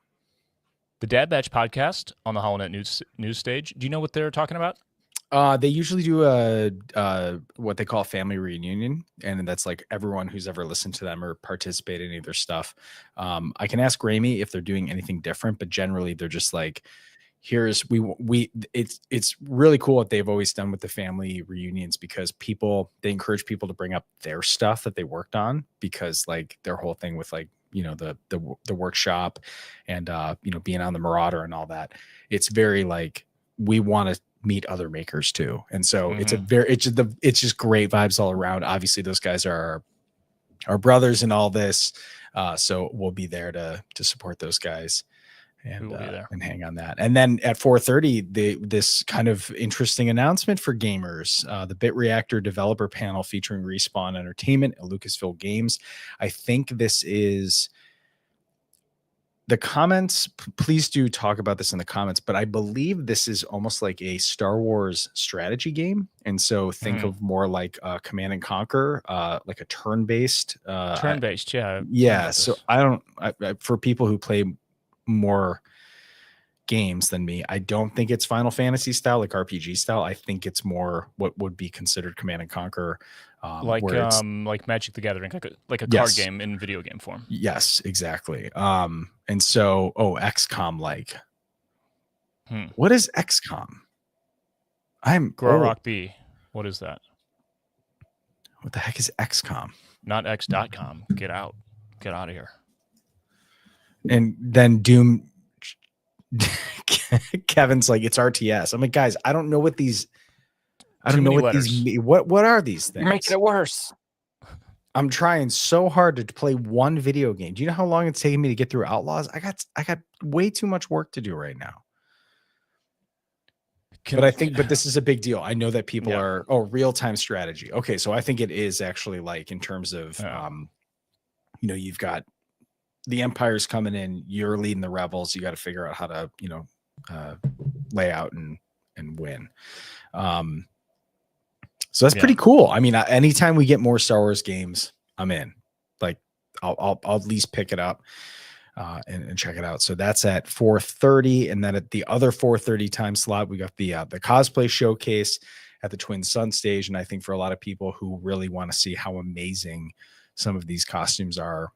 The Dad Batch podcast on the HoloNet news stage. Do you know what they're talking about? They usually do what they call a family reunion, and that's like everyone who's ever listened to them or participated in any of their stuff. I can ask Ramey if they're doing anything different, but generally they're just like, it's really cool what they've always done with the family reunions, because they encourage people to bring up their stuff that they worked on, because like their whole thing with like, you know, the workshop and you know, being on the Marauder and all that, it's very like, we want to meet other makers too. And so it's just great vibes all around. Obviously those guys are our brothers in all this. So we'll be there to support those guys and hang on that. And then at 4:30, this kind of interesting announcement for gamers, the Bit Reactor developer panel featuring Respawn Entertainment and Lucasfilm Games. I think this is the comments, please do talk about this in the comments, but I believe this is almost like a Star Wars strategy game. And so think of more like Command and Conquer, like a turn-based. Turn-based, yeah. Yeah. So for people who play more games than me, I don't think it's Final Fantasy style, like RPG style. I think it's more what would be considered Command and Conquer. Like Magic the Gathering, like a Yes. card game in video game form. Yes, exactly. And so, XCOM like. What is XCOM? Grorok B. What is that? What the heck is XCOM? Not X.com. Get out. Get out of here. And then Doom. Kevin's like, it's RTS. I'm like, guys, I don't know what these. I don't know what these mean. What are these things? You're making it worse. I'm trying so hard to play one video game. Do you know how long it's taking me to get through Outlaws? I got way too much work to do right now. But this is a big deal. I know that people are real-time strategy. Okay, so I think it is actually like in terms of you've got the Empire's coming in, you're leading the rebels, you got to figure out how to, lay out and win. So that's pretty cool. I mean, anytime we get more Star Wars games, I'm in. Like, I'll at least pick it up and check it out. So that's at 4:30, and then at the other 4:30 time slot, we got the cosplay showcase at the Twin Sun stage. And I think for a lot of people who really want to see how amazing some of these costumes are,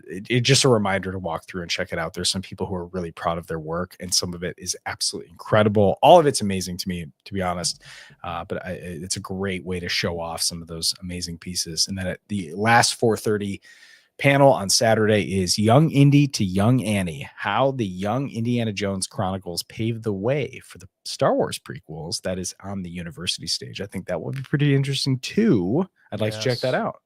it's just a reminder to walk through and check it out. There's some people who are really proud of their work, and some of it is absolutely incredible. All of it's amazing to me, to be honest. But it's a great way to show off some of those amazing pieces. And then at the last 4:30 panel on Saturday is Young Indy to Young Annie, how the Young Indiana Jones Chronicles paved the way for the Star Wars prequels. That is on the university stage. I think that will be pretty interesting too. I'd like to check that out.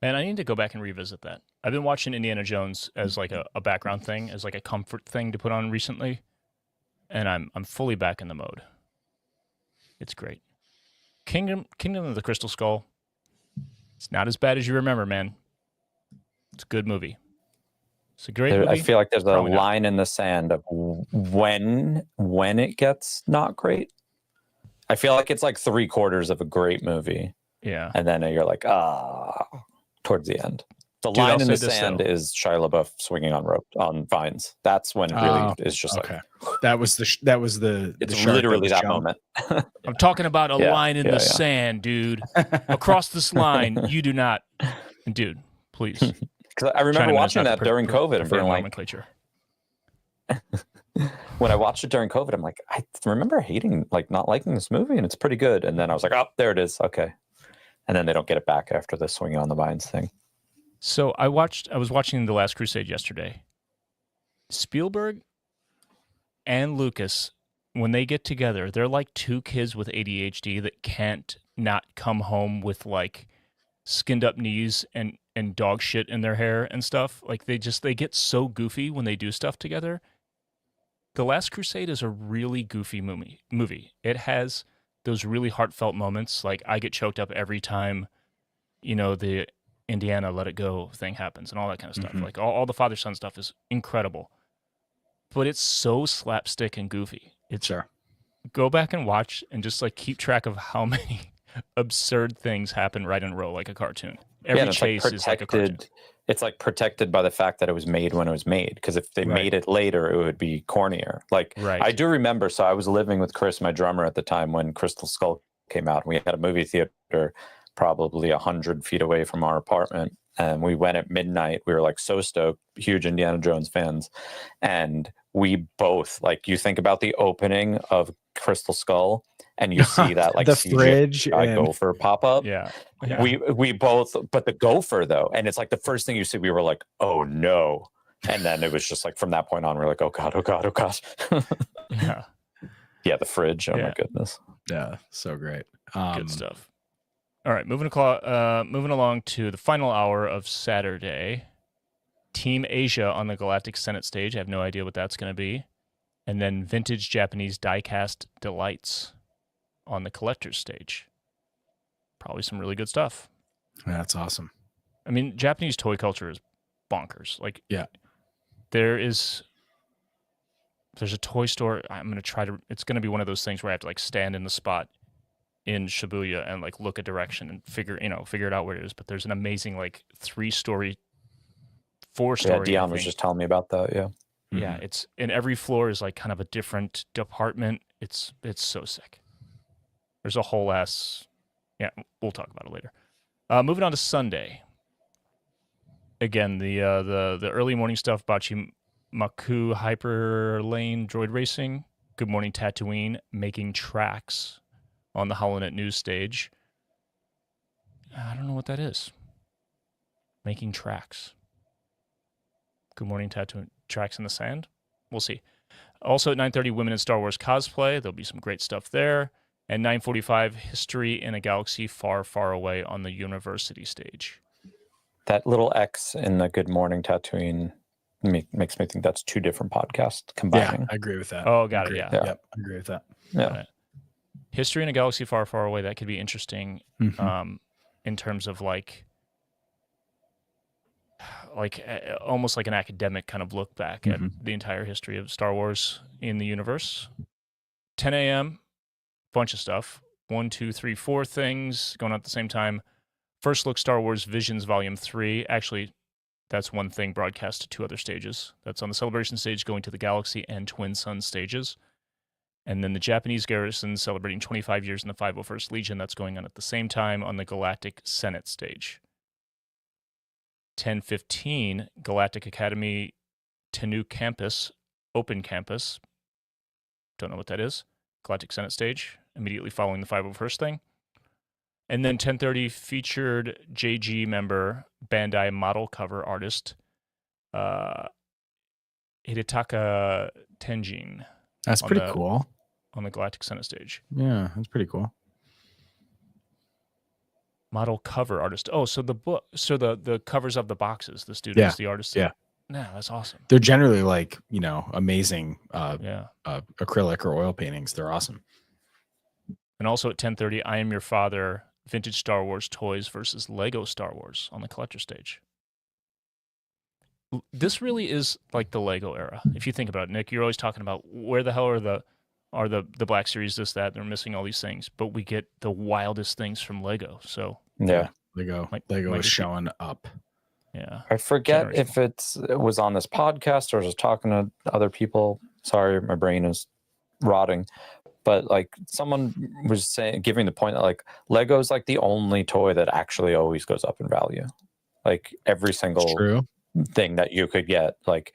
Man, I need to go back and revisit that. I've been watching Indiana Jones as like a background thing, as like a comfort thing to put on recently, and I'm fully back in the mode. It's great. Kingdom of the Crystal Skull. It's not as bad as you remember, man. It's a good movie. It's a great movie. I feel like there's a line in the sand of when it gets not great. I feel like it's like 3/4 of a great movie. Yeah. And then you're like, towards the end. The line in the sand is Shia LaBeouf swinging on vines. That's when it really is just like. That was the. It's literally that moment. I'm talking about a line in the sand, dude. Across this line, you do not, dude. Please. Because I remember watching that during COVID and being like, when I watched it during COVID, I'm like, I remember not liking this movie, and it's pretty good. And then I was like, oh, there it is. Okay. And then they don't get it back after the swinging on the vines thing. So I was watching The Last Crusade yesterday. Spielberg and Lucas, when they get together, they're like two kids with ADHD that can't not come home with like skinned up knees and dog shit in their hair and stuff. Like they get so goofy when they do stuff together. The Last Crusade is a really goofy movie. It has those really heartfelt moments. Like I get choked up every time, the Indiana Let It Go thing happens and all that kind of stuff. Like all the father-son stuff is incredible, but it's so slapstick and goofy. Go back and watch and just like keep track of how many absurd things happen right in a row, like a cartoon. Every chase is like a cartoon. It's like protected by the fact that it was made when it was made. Because if they made it later, it would be cornier. Like I do remember. So I was living with Chris, my drummer at the time, when Crystal Skull came out. We had a movie theater probably 100 feet away from our apartment, and we went at midnight. We were like so stoked, huge Indiana Jones fans, and we both you think about the opening of Crystal Skull, and you see that like the fridge gopher pop up. Yeah. We both, but the gopher though, and it's like the first thing you see, we were like, oh no. And then it was just like from that point on, we're like, oh god, oh god, oh god. Yeah, the fridge. Oh my goodness. Yeah, so great. Good stuff. All right, moving along to the final hour of Saturday. Team Asia on the Galactic Senate stage. I have no idea what that's going to be. And then Vintage Japanese Diecast Delights on the collector's stage. Probably some really good stuff. That's awesome. I mean, Japanese toy culture is bonkers. Like, there's a toy store. I'm going to try to, it's going to be one of those things where I have to like stand in the spot in Shibuya and like look a direction and figure it out where it is. But there's an amazing like 3-story, 4-story. Yeah, Dion was just telling me about that. Yeah. Yeah, it's in every floor is like kind of a different department. It's so sick. There's a whole ass. Yeah, we'll talk about it later. Moving on to Sunday. Again, the early morning stuff. Bachi Maku Hyper Lane Droid Racing. Good Morning Tatooine making tracks on the HoloNet news stage. I don't know what that is. Making tracks. Good Morning Tatooine. Tracks in the sand? We'll see. Also at 9:30, Women in Star Wars Cosplay. There'll be some great stuff there. And 9:45, History in a Galaxy Far, Far Away on the University stage. That little X in the Good Morning Tatooine makes me think that's 2 different podcasts combining. Yeah, I agree with that. Oh, got it, yeah. Yep, I agree with that. Yeah. History in a Galaxy Far, Far Away, that could be interesting in terms of like almost like an academic kind of look back at the entire history of Star Wars in the universe. 10 a.m., bunch of stuff. 1, 2, 3, 4 things going on at the same time. First look Star Wars Visions Volume 3. Actually, that's one thing broadcast to 2 other stages. That's on the Celebration stage going to the Galaxy and Twin Sun stages. And then the Japanese garrison celebrating 25 years in the 501st Legion. That's going on at the same time on the Galactic Senate stage. 10:15, Galactic Academy Tennu Campus, Open Campus. Don't know what that is. Galactic Senate stage, immediately following the 501st thing. And then 10:30, featured JG member, Bandai model cover artist, Hidetaka Tenjin. That's pretty cool. On the Galactic Senate stage. Yeah, that's pretty cool. Model cover artist. Oh, so the covers of the boxes, the students, the artists. Yeah. No, that's awesome. They're generally like, amazing acrylic or oil paintings. They're awesome. And also at 10:30, I Am Your Father, vintage Star Wars toys versus Lego Star Wars on the collector stage. This really is like the Lego era. If you think about it, Nick, you're always talking about where the hell are the Black Series, this, that, they're missing all these things, but we get the wildest things from Lego. So Lego is showing up. Yeah. I forget if it was on this podcast or was talking to other people. Sorry, my brain is rotting. But like someone was giving the point that like Lego is like the only toy that actually always goes up in value. Like every single thing that you could get, like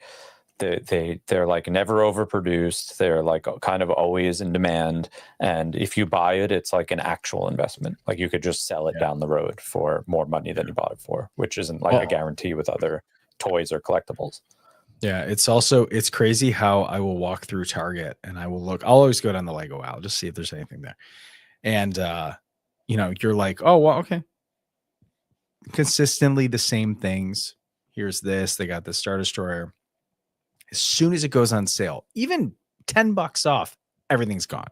they're like never overproduced. They're like kind of always in demand. And if you buy it, it's like an actual investment. Like you could just sell it down the road for more money than you bought it for, which isn't like a guarantee with other toys or collectibles. Yeah, it's crazy how I will walk through Target and I will look. I'll always go down the Lego aisle, just see if there's anything there. And you're like, oh well, okay. Consistently the same things. Here's this. They got the Star Destroyer. As soon as it goes on sale, even $10 off, everything's gone.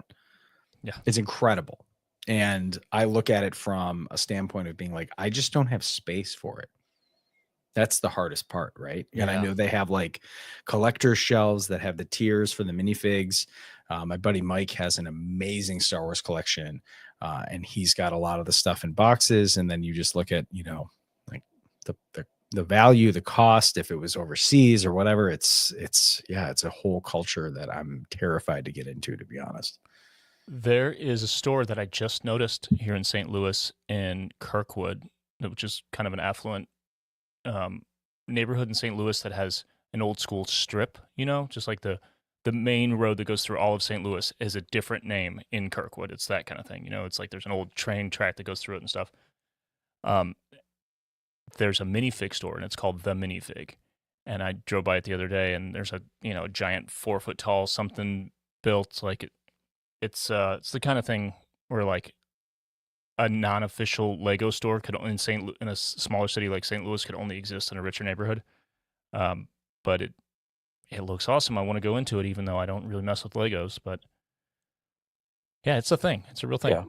Yeah, it's incredible. And I look at it from a standpoint of being like, I just don't have space for it. That's the hardest part, right? And I know they have like collector shelves that have the tiers for the minifigs. My buddy Mike has an amazing Star Wars collection, and he's got a lot of the stuff in boxes. And then you just look at, like the value, the cost, if it was overseas or whatever. It's a whole culture that I'm terrified to get into, to be honest. There is a store that I just noticed here in St. Louis in Kirkwood, which is kind of an affluent neighborhood in St. Louis that has an old school strip, just like the main road that goes through all of St. Louis is a different name in Kirkwood. It's that kind of thing. It's like there's an old train track that goes through it and stuff. There's a minifig store and it's called The Minifig. And I drove by it the other day and there's a giant 4-foot tall something built. Like it's the kind of thing where like a non-official Lego store could only in a smaller city like St. Louis could only exist in a richer neighborhood. But it looks awesome. I want to go into it, even though I don't really mess with Legos. But yeah, it's a thing. It's a real thing.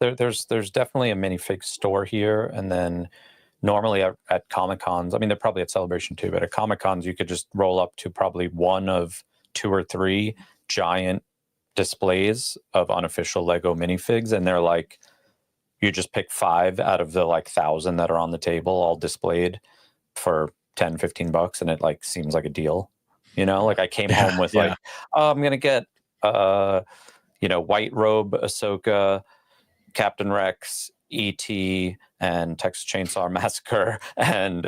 Yeah, there's definitely a minifig store here, and then normally at Comic Cons, I mean, they're probably at Celebration too, but at Comic Cons, you could just roll up to probably one of 2 or 3 giant displays of unofficial Lego minifigs, and they're like, you just pick 5 out of the like 1,000 that are on the table, all displayed for $10-15, and it like seems like a deal. You know, like I came home with like, oh, I'm gonna get White Robe, Ahsoka, Captain Rex, E.T., and Texas Chainsaw Massacre, and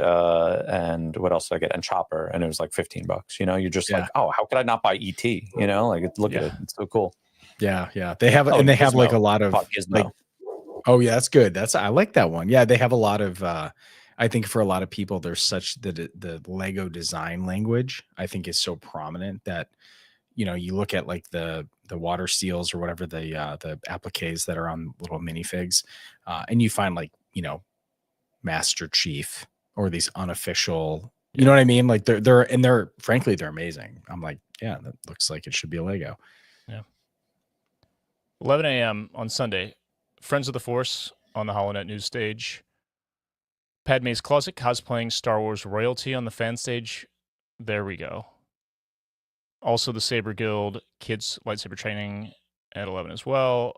what else did I get? And Chopper, and it was like $15. You know, you're just like, oh, how could I not buy E.T.? You know, like look at it, it's so cool. Yeah. They have and they have like a lot of like, oh yeah, that's good. I like that one. Yeah, they have a lot of. I think for a lot of people, there's such the Lego design language, I think, is so prominent that, you look at like the water seals or whatever the appliques that are on little minifigs, and you find like, Master Chief or these unofficial, you know what I mean? Like they're frankly, they're amazing. I'm like, yeah, that looks like it should be a Lego. Yeah. 11 a.m. on Sunday, Friends of the Force on the HoloNet news stage. Padme's Closet cosplaying Star Wars royalty on the fan stage. There we go. Also, the Saber Guild kids lightsaber training at 11 as well.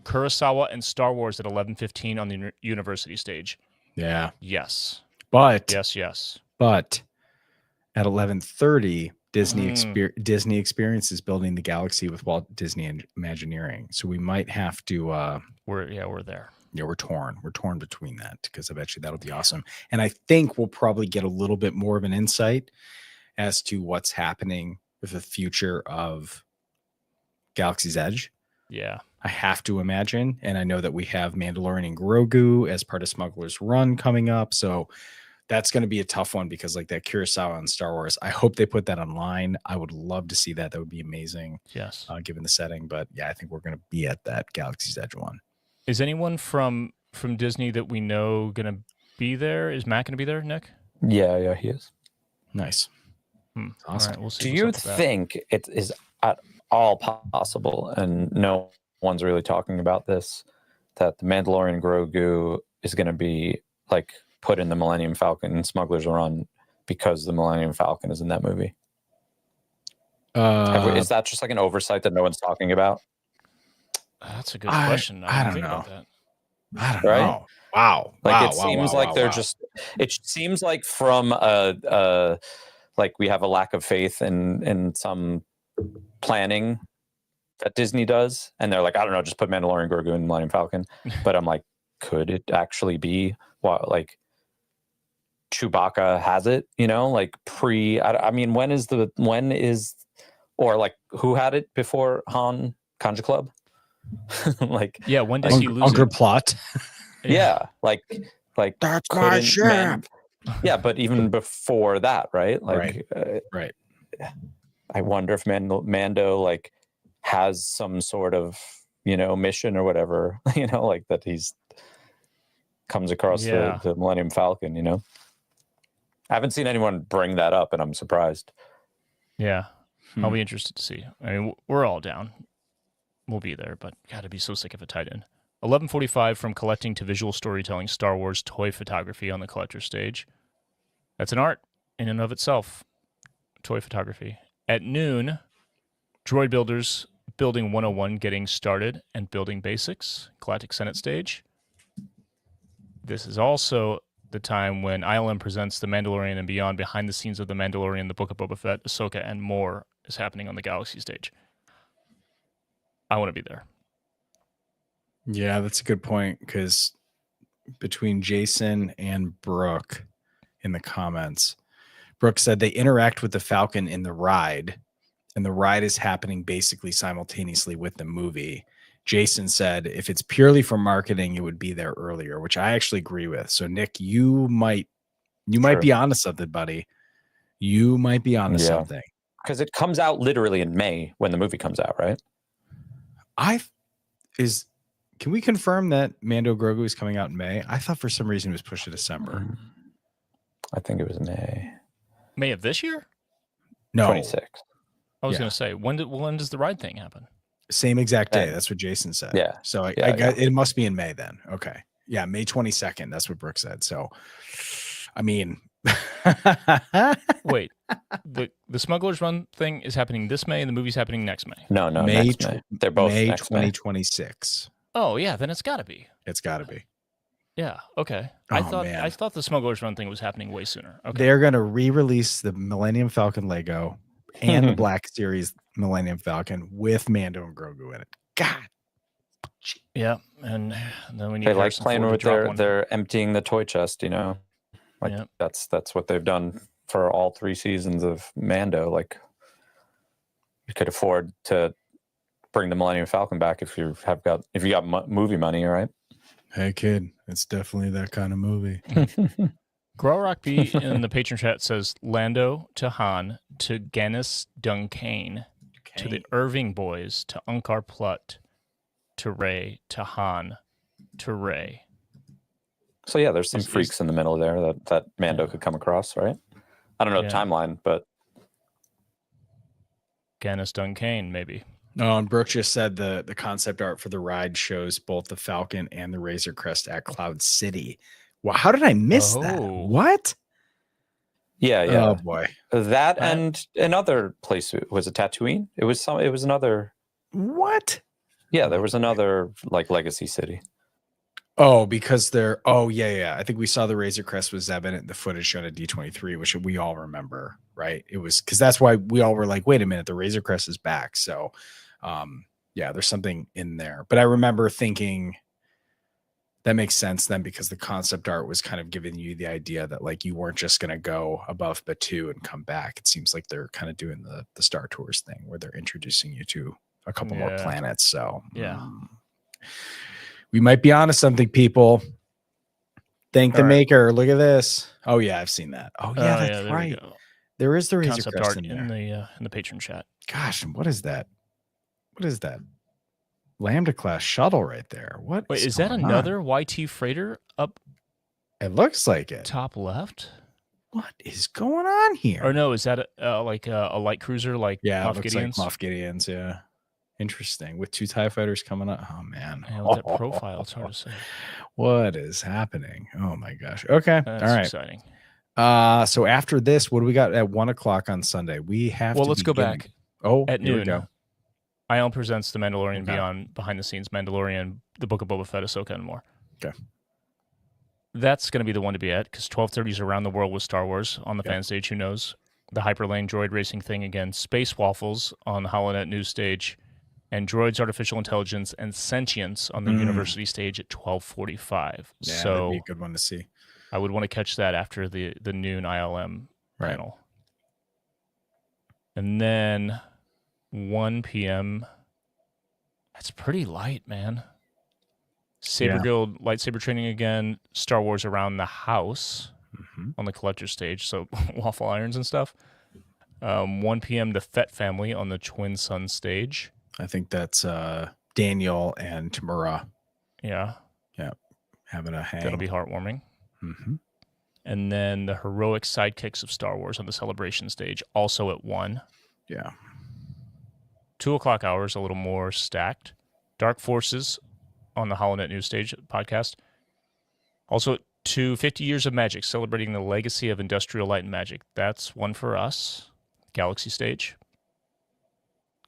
Kurosawa and Star Wars at 11:15 on the university stage. Yeah. Yes. But yes. But at 11:30, Disney Experience is building the galaxy with Walt Disney Imagineering. So we might have to. We're there. Yeah, we're torn. We're torn between that because I bet you that'll be awesome. And I think we'll probably get a little bit more of an insight as to what's happening with the future of Galaxy's Edge. Yeah. I have to imagine. And I know that we have Mandalorian and Grogu as part of Smuggler's Run coming up. So that's going to be a tough one because like that Kurosawa and Star Wars, I hope they put that online. I would love to see that. That would be amazing. Yes. Given the setting. But yeah, I think we're going to be at that Galaxy's Edge one. Is anyone from Disney that we know going to be there? Is Matt going to be there, Nick? Yeah, he is. Nice. Awesome. Right, we'll see. Do you think it is at all possible, and no one's really talking about this, that the Mandalorian Grogu is going to be like put in the Millennium Falcon and Smuggler's Run because the Millennium Falcon is in that movie? Is that just like an oversight that no one's talking about? That's a good question. I don't know. I don't know. Wow. Like it seems like they're just. It seems like from like we have a lack of faith in some planning that Disney does, and they're like, I don't know, just put Mandalorian, Grogu, and Millennium Falcon. But I'm like, could it actually be what like Chewbacca has it? You know, like I mean, when is or like who had it before Han Conja Club? Like, yeah, when does he lose Unger Plot? Yeah, like that's my ship. Yeah, but even before that, right? Like, right. I wonder if Mando like has some sort of mission or whatever, like that he's comes across the Millennium Falcon. I haven't seen anyone bring that up, and I'm surprised. Yeah, I'll be interested to see. I mean, we're all down. We'll be there, but God, I'd be so sick if it tied in. 11:45 from collecting to visual storytelling, Star Wars toy photography on the collector stage. That's an art in and of itself, toy photography. At noon, Droid Builders Building 101 getting started and building basics, Galactic Senate stage. This is also the time when ILM presents The Mandalorian and Beyond, behind the scenes of The Mandalorian, The Book of Boba Fett, Ahsoka, and more is happening on the Galaxy stage. I want to be there. Yeah, that's a good point, because between Jason and Brooke in the comments, Brooke said they interact with the Falcon in the ride, and the ride is happening basically simultaneously with the movie. Jason said if it's purely for marketing, it would be there earlier, which I actually agree with. So Nick, you might be onto something, buddy. You might be onto something. Because it comes out literally in May when the movie comes out, right? Can we confirm that Mando Grogu is coming out in May? I thought for some reason it was pushed to December. I think it was May. May of this year? No. 26. I was going to say, when does the ride thing happen? Same exact day. That's what Jason said. Yeah. So it must be in May then. Okay. Yeah, May 22nd. That's what Brooke said. So, I mean, Wait, the Smugglers Run thing is happening this May, and the movie's happening next May. No, next May. They're both May next May. 2026. Oh yeah, then it's got to be. It's got to be. Yeah. Okay. Oh, I thought the Smugglers Run thing was happening way sooner. Okay. They're gonna re-release the Millennium Falcon Lego and the Black Series Millennium Falcon with Mando and Grogu in it. God. Yeah, and then we need. They like playing with they're emptying the toy chest. You know, like that's what they've done for all 3 seasons of Mando. Like, you could afford to bring the Millennium Falcon back if you got movie money, right? Hey kid, it's definitely that kind of movie. Growrock B in the patron chat says Lando to Han to Gennis Duncan to the Irving boys to Unkar Plutt to Rey to Han to Rey. So yeah, there's some freaks in the middle there that Mando could come across, right? I don't know the timeline, but Gennis Duncan maybe. No, and Brooke just said the concept art for the ride shows both the Falcon and the Razor Crest at Cloud City. Well, how did I miss that? What? Yeah. Oh boy. That and another place was a Tatooine. It was another. What? Yeah, there was another like Legacy City. Oh, because they're. Oh yeah. I think we saw the Razor Crest was evident in the footage shown at D23, which we all remember, right? It was because that's why we all were like, wait a minute, the Razor Crest is back. So, yeah, there's something in there. But I remember thinking that makes sense then, because the concept art was kind of giving you the idea that like you weren't just going to go above Batuu and come back. It seems like they're kind of doing the Star Tours thing where they're introducing you to a couple more planets. So we might be onto something, people. Thank the maker. Look at this. Oh yeah, I've seen that. Oh yeah, that's right. There is the Razor Crest in the patron chat. Gosh, what is that? What is that? Lambda class shuttle right there. What? Wait, is that another YT freighter up? It looks like it. Top left. What is going on here? Or no, is that like a light cruiser like Moff Gideon's? Like Moff Gideon's, yeah. Interesting. With 2 TIE fighters coming up. Oh man. Yeah, with that profile, it's hard to say. What is happening? Oh my gosh. Okay. That's all right. Exciting. So after this, what do we got at 1:00 on Sunday? We have let's go back. Oh, at noon. We go. IL presents The Mandalorian Beyond, behind the scenes Mandalorian, the Book of Boba Fett, Ahsoka, and more. Okay. That's going to be the one to be at, because 12:30 is Around the World with Star Wars on the fan stage. Who knows? The Hyperlane droid racing thing again. Space Waffles on the HoloNet news stage. And Droids, Artificial Intelligence, and Sentience on the University stage at 12:45. Yeah, so that'd be a good one to see. I would want to catch that after the noon ILM panel. And then 1 p.m. That's pretty light, man. Saber Guild lightsaber training again. Star Wars Around the House on the collector stage. So waffle irons and stuff. 1 p.m. the Fett family on the Twin Sun stage. I think that's Daniel and Tamura. Yeah. Having a hang. That'll be heartwarming. And then the heroic sidekicks of Star Wars on the celebration stage, also at 1. Yeah. 2:00 hours, a little more stacked. Dark Forces on the HoloNet news stage podcast. Also at 2, 50 Years of Magic, celebrating the legacy of industrial light and magic. That's one for us. Galaxy stage.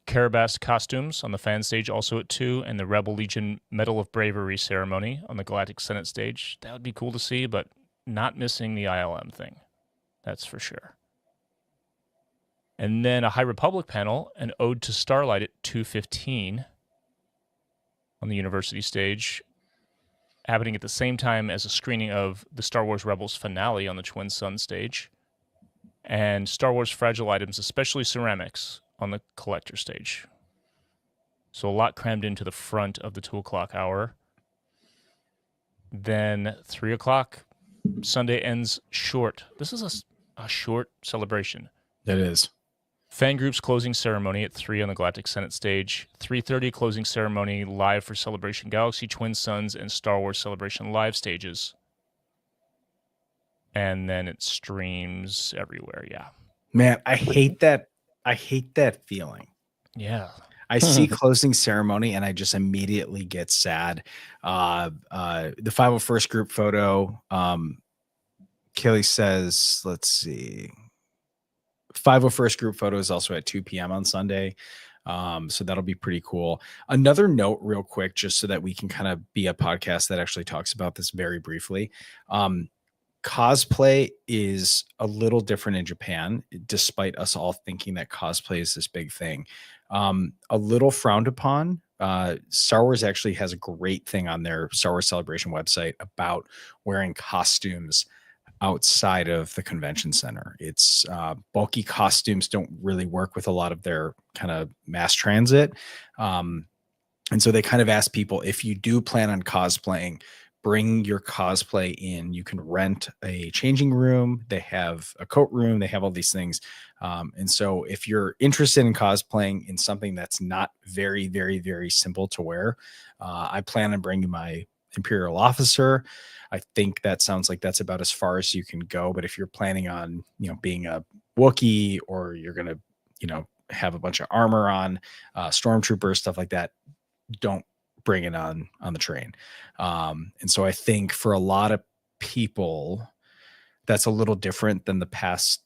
Carabas costumes on the fan stage, also at 2, and the Rebel Legion Medal of Bravery ceremony on the Galactic Senate stage. That would be cool to see, but not missing the ILM thing. That's for sure. And then a High Republic panel, an Ode to Starlight at 2:15 on the University stage, happening at the same time as a screening of the Star Wars Rebels finale on the Twin Sun stage, and Star Wars fragile items, especially ceramics, on the collector stage. So a lot crammed into the front of the 2:00 hour. Then 3:00, Sunday ends short. This is a short celebration. It is. Fan groups closing ceremony at 3 on the Galactic Senate stage. 3:30 closing ceremony live for Celebration Galaxy, Twin Suns, and Star Wars Celebration live stages. And then it streams everywhere. Yeah. Man, I hate that. I hate that feeling. Yeah. I see closing ceremony and I just immediately get sad. The 501st group photo, Kelly says, let's see. 501st group photo is also at 2 p.m. on Sunday. So that'll be pretty cool. Another note real quick, just so that we can kind of be a podcast that actually talks about this very briefly. Cosplay is a little different in Japan, despite us all thinking that cosplay is this big thing. A little frowned upon. Star Wars actually has a great thing on their Star Wars Celebration website about wearing costumes outside of the convention center. It's bulky costumes don't really work with a lot of their kind of mass transit. And so they kind of ask people, if you do plan on cosplaying, bring your cosplay in. You can rent a changing room. They have a coat room. They have all these things. And so if you're interested in cosplaying in something that's not very, very, very simple to wear, I plan on bringing my Imperial officer. I think that sounds like that's about as far as you can go. But if you're planning on, being a Wookiee, or you're going to, have a bunch of armor on, stormtroopers, stuff like that, don't bring it on the train. And so I think for a lot of people, that's a little different than the past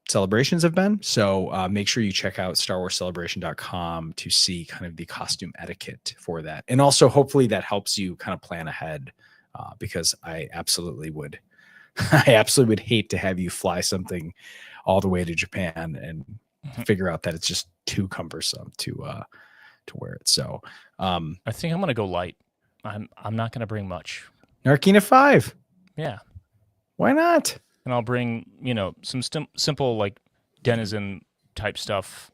celebrations have been. So make sure you check out StarWarsCelebration.com to see kind of the costume etiquette for that. And also hopefully that helps you kind of plan ahead, because I absolutely would hate to have you fly something all the way to Japan and figure out that it's just too cumbersome to wear it. So I think I'm gonna go light. I'm not gonna bring much. Narkina 5. Yeah. Why not? And I'll bring, some simple like denizen type stuff.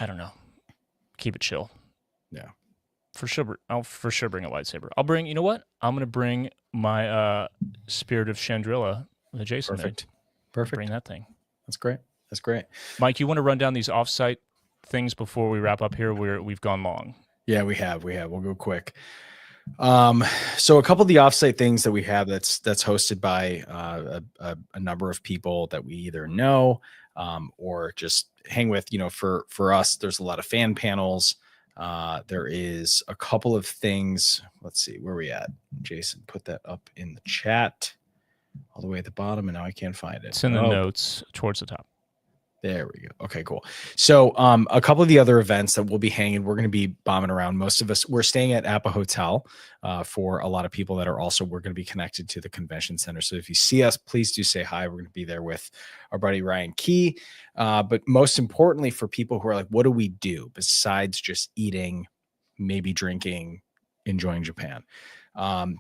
I don't know. Keep it chill. Yeah. For sure. I'll for sure bring a lightsaber. I'll bring, you know what? I'm gonna bring my Spirit of Chandrilla, the Jason. Perfect. Bring that thing. That's great. Mike, you want to run down these offsite things before we wrap up here? We've gone long. Yeah, we have. We'll go quick. So a couple of the offsite things that we have that's hosted by a number of people that we either know or just hang with. For us, there's a lot of fan panels. There is a couple of things. Let's see, where are we at? Jason put that up in the chat all the way at the bottom, and now I can't find it. It's in the notes towards the top. There we go. Okay, cool. So a couple of the other events that we'll be hanging, we're going to be bombing around. Most of us, we're staying at Appa Hotel for a lot of people that are also, we're going to be connected to the convention center. So if you see us, please do say hi. We're going to be there with our buddy Ryan Key. But most importantly, for people who are like, what do we do besides just eating, maybe drinking, enjoying Japan?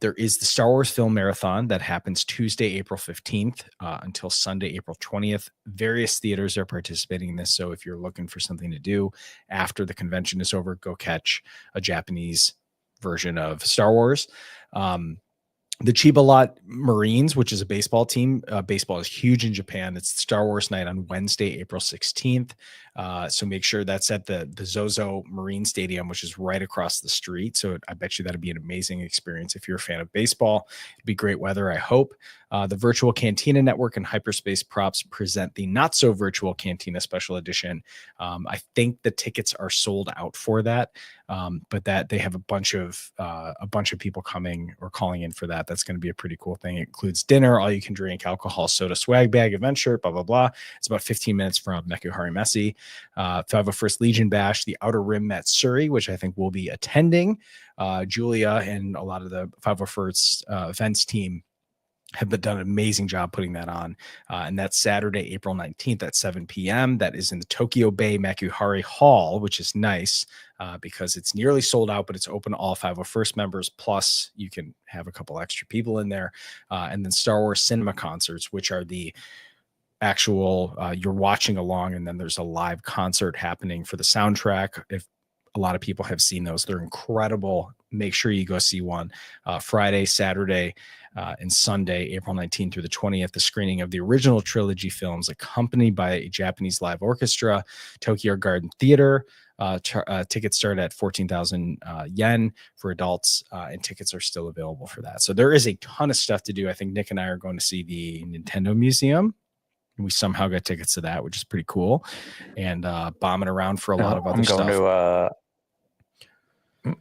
There is the Star Wars Film Marathon that happens Tuesday, April 15th until Sunday, April 20th. Various theaters are participating in this. So if you're looking for something to do after the convention is over, go catch a Japanese version of Star Wars. The Chiba Lot Marines, which is a baseball team. Baseball is huge in Japan. It's Star Wars night on Wednesday, April 16th. So make sure that's at the Zozo Marine Stadium, which is right across the street. So I bet you that'd be an amazing experience if you're a fan of baseball. It'd be great weather, I hope. The Virtual Cantina Network and Hyperspace Props present the Not So Virtual Cantina Special Edition. I think the tickets are sold out for that, but that they have a bunch of people coming or calling in for that. That's going to be a pretty cool thing. It includes dinner, all you can drink, alcohol, soda, swag bag, event shirt, blah, blah, blah. It's about 15 minutes from Mekuhari Messi. 501st Legion Bash, the Outer Rim Matsuri, which I think will be attending. Julia and a lot of the 501st events team have done an amazing job putting that on. And that's Saturday, April 19th at 7 p.m. That is in the Tokyo Bay Makuhari Hall, which is nice because it's nearly sold out, but it's open to all 501st members. Plus, you can have a couple extra people in there. And then Star Wars Cinema Concerts, which are the actual, you're watching along, and then there's a live concert happening for the soundtrack. If a lot of people have seen those, they're incredible. Make sure you go see one. Friday, Saturday, and Sunday, April 19th through the 20th, the screening of the original trilogy films accompanied by a Japanese live orchestra, Tokyo Garden Theater. Tickets start at 14,000 yen for adults, and tickets are still available for that. So there is a ton of stuff to do. I think Nick and I are going to see the Nintendo Museum. We somehow got tickets to that, which is pretty cool, and bombing around for a lot of other I'm stuff. going to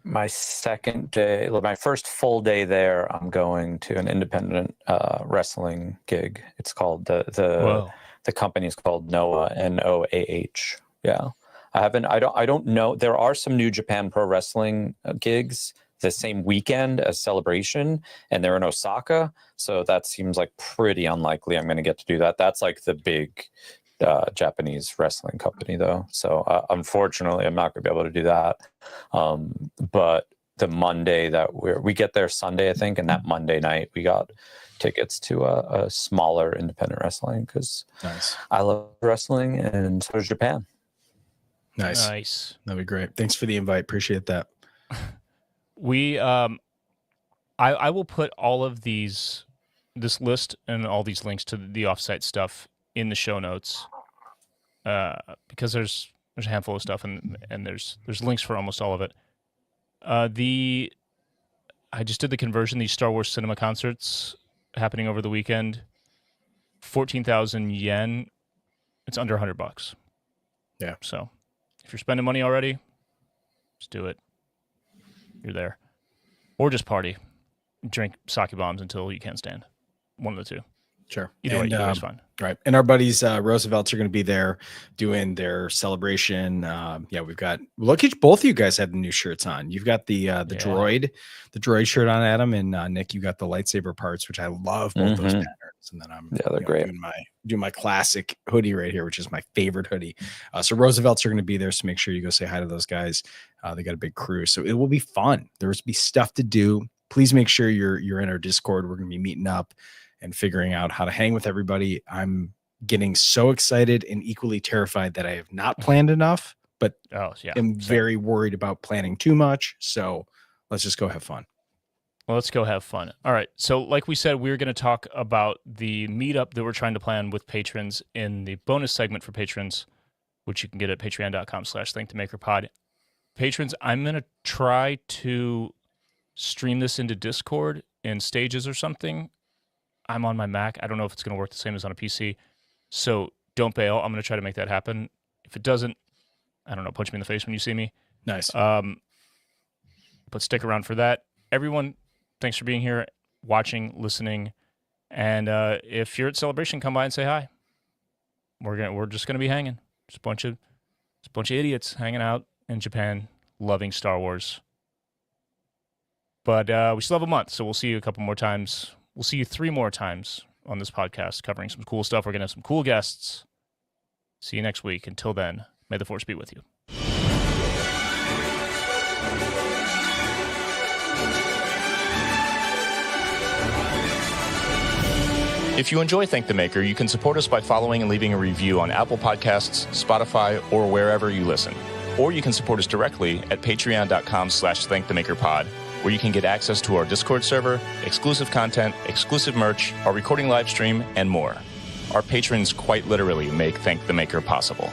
my second day, my first full day there. I'm going to an independent wrestling gig. It's called the company is called Noah, Noah. Yeah, I don't know. There are some New Japan Pro Wrestling gigs the same weekend as Celebration, and they're in Osaka, so that seems like pretty unlikely I'm going to get to do that. That's like the big Japanese wrestling company, though, so unfortunately I'm not going to be able to do that. But the Monday that we get there Sunday, I think, and that Monday night we got tickets to a smaller independent wrestling, because I love wrestling and so does Japan. Nice. That'd be great. Thanks for the invite. Appreciate that. We I will put all of this list and all these links to the Offsite stuff in the show notes, because there's a handful of stuff, and there's links for almost all of it. I just did the conversion. These Star Wars cinema concerts happening over the weekend, 14,000 yen. It's under $100. Yeah. So if you're spending money already, just do it. You're there. Or just party. Drink sake bombs until you can't stand. One of the two. Sure. Either way is fine. Right. And our buddies Roosevelt's are going to be there doing their celebration. We've got, look at both of you guys have the new shirts on. You've got the droid shirt on, Adam, and Nick, you got the lightsaber parts, which I love both those patterns. And then I'm they're great. doing my classic hoodie right here, which is my favorite hoodie. So Roosevelt's are going to be there. So make sure you go say hi to those guys. They got a big crew. So it will be fun. There's be stuff to do. Please make sure you're in our Discord. We're going to be meeting up and figuring out how to hang with everybody. I'm getting so excited and equally terrified that I have not planned enough, but I'm very worried about planning too much. So let's just go have fun. Well, let's go have fun. All right. So like we said, we're going to talk about the meetup that we're trying to plan with patrons in the bonus segment for patrons, which you can get at patreon.com/ThankTheMakerPod. Patrons, I'm going to try to stream this into Discord in stages or something. I'm on my Mac. I don't know if it's going to work the same as on a PC. So don't bail. I'm going to try to make that happen. If it doesn't, I don't know, punch me in the face when you see me. Nice. But stick around for that. Everyone, thanks for being here, watching, listening. And if you're at Celebration, come by and say hi. We're just going to be hanging. Just a bunch of idiots hanging out in Japan, loving Star Wars. But we still have a month, so we'll see you a couple more times. We'll see you 3 more times on this podcast covering some cool stuff. We're going to have some cool guests. See you next week. Until then, may the Force be with you. If you enjoy Thank the Maker, you can support us by following and leaving a review on Apple Podcasts, Spotify, or wherever you listen. Or you can support us directly at patreon.com/ThankTheMakerPod, where you can get access to our Discord server, exclusive content, exclusive merch, our recording live stream, and more. Our patrons quite literally make Thank the Maker possible.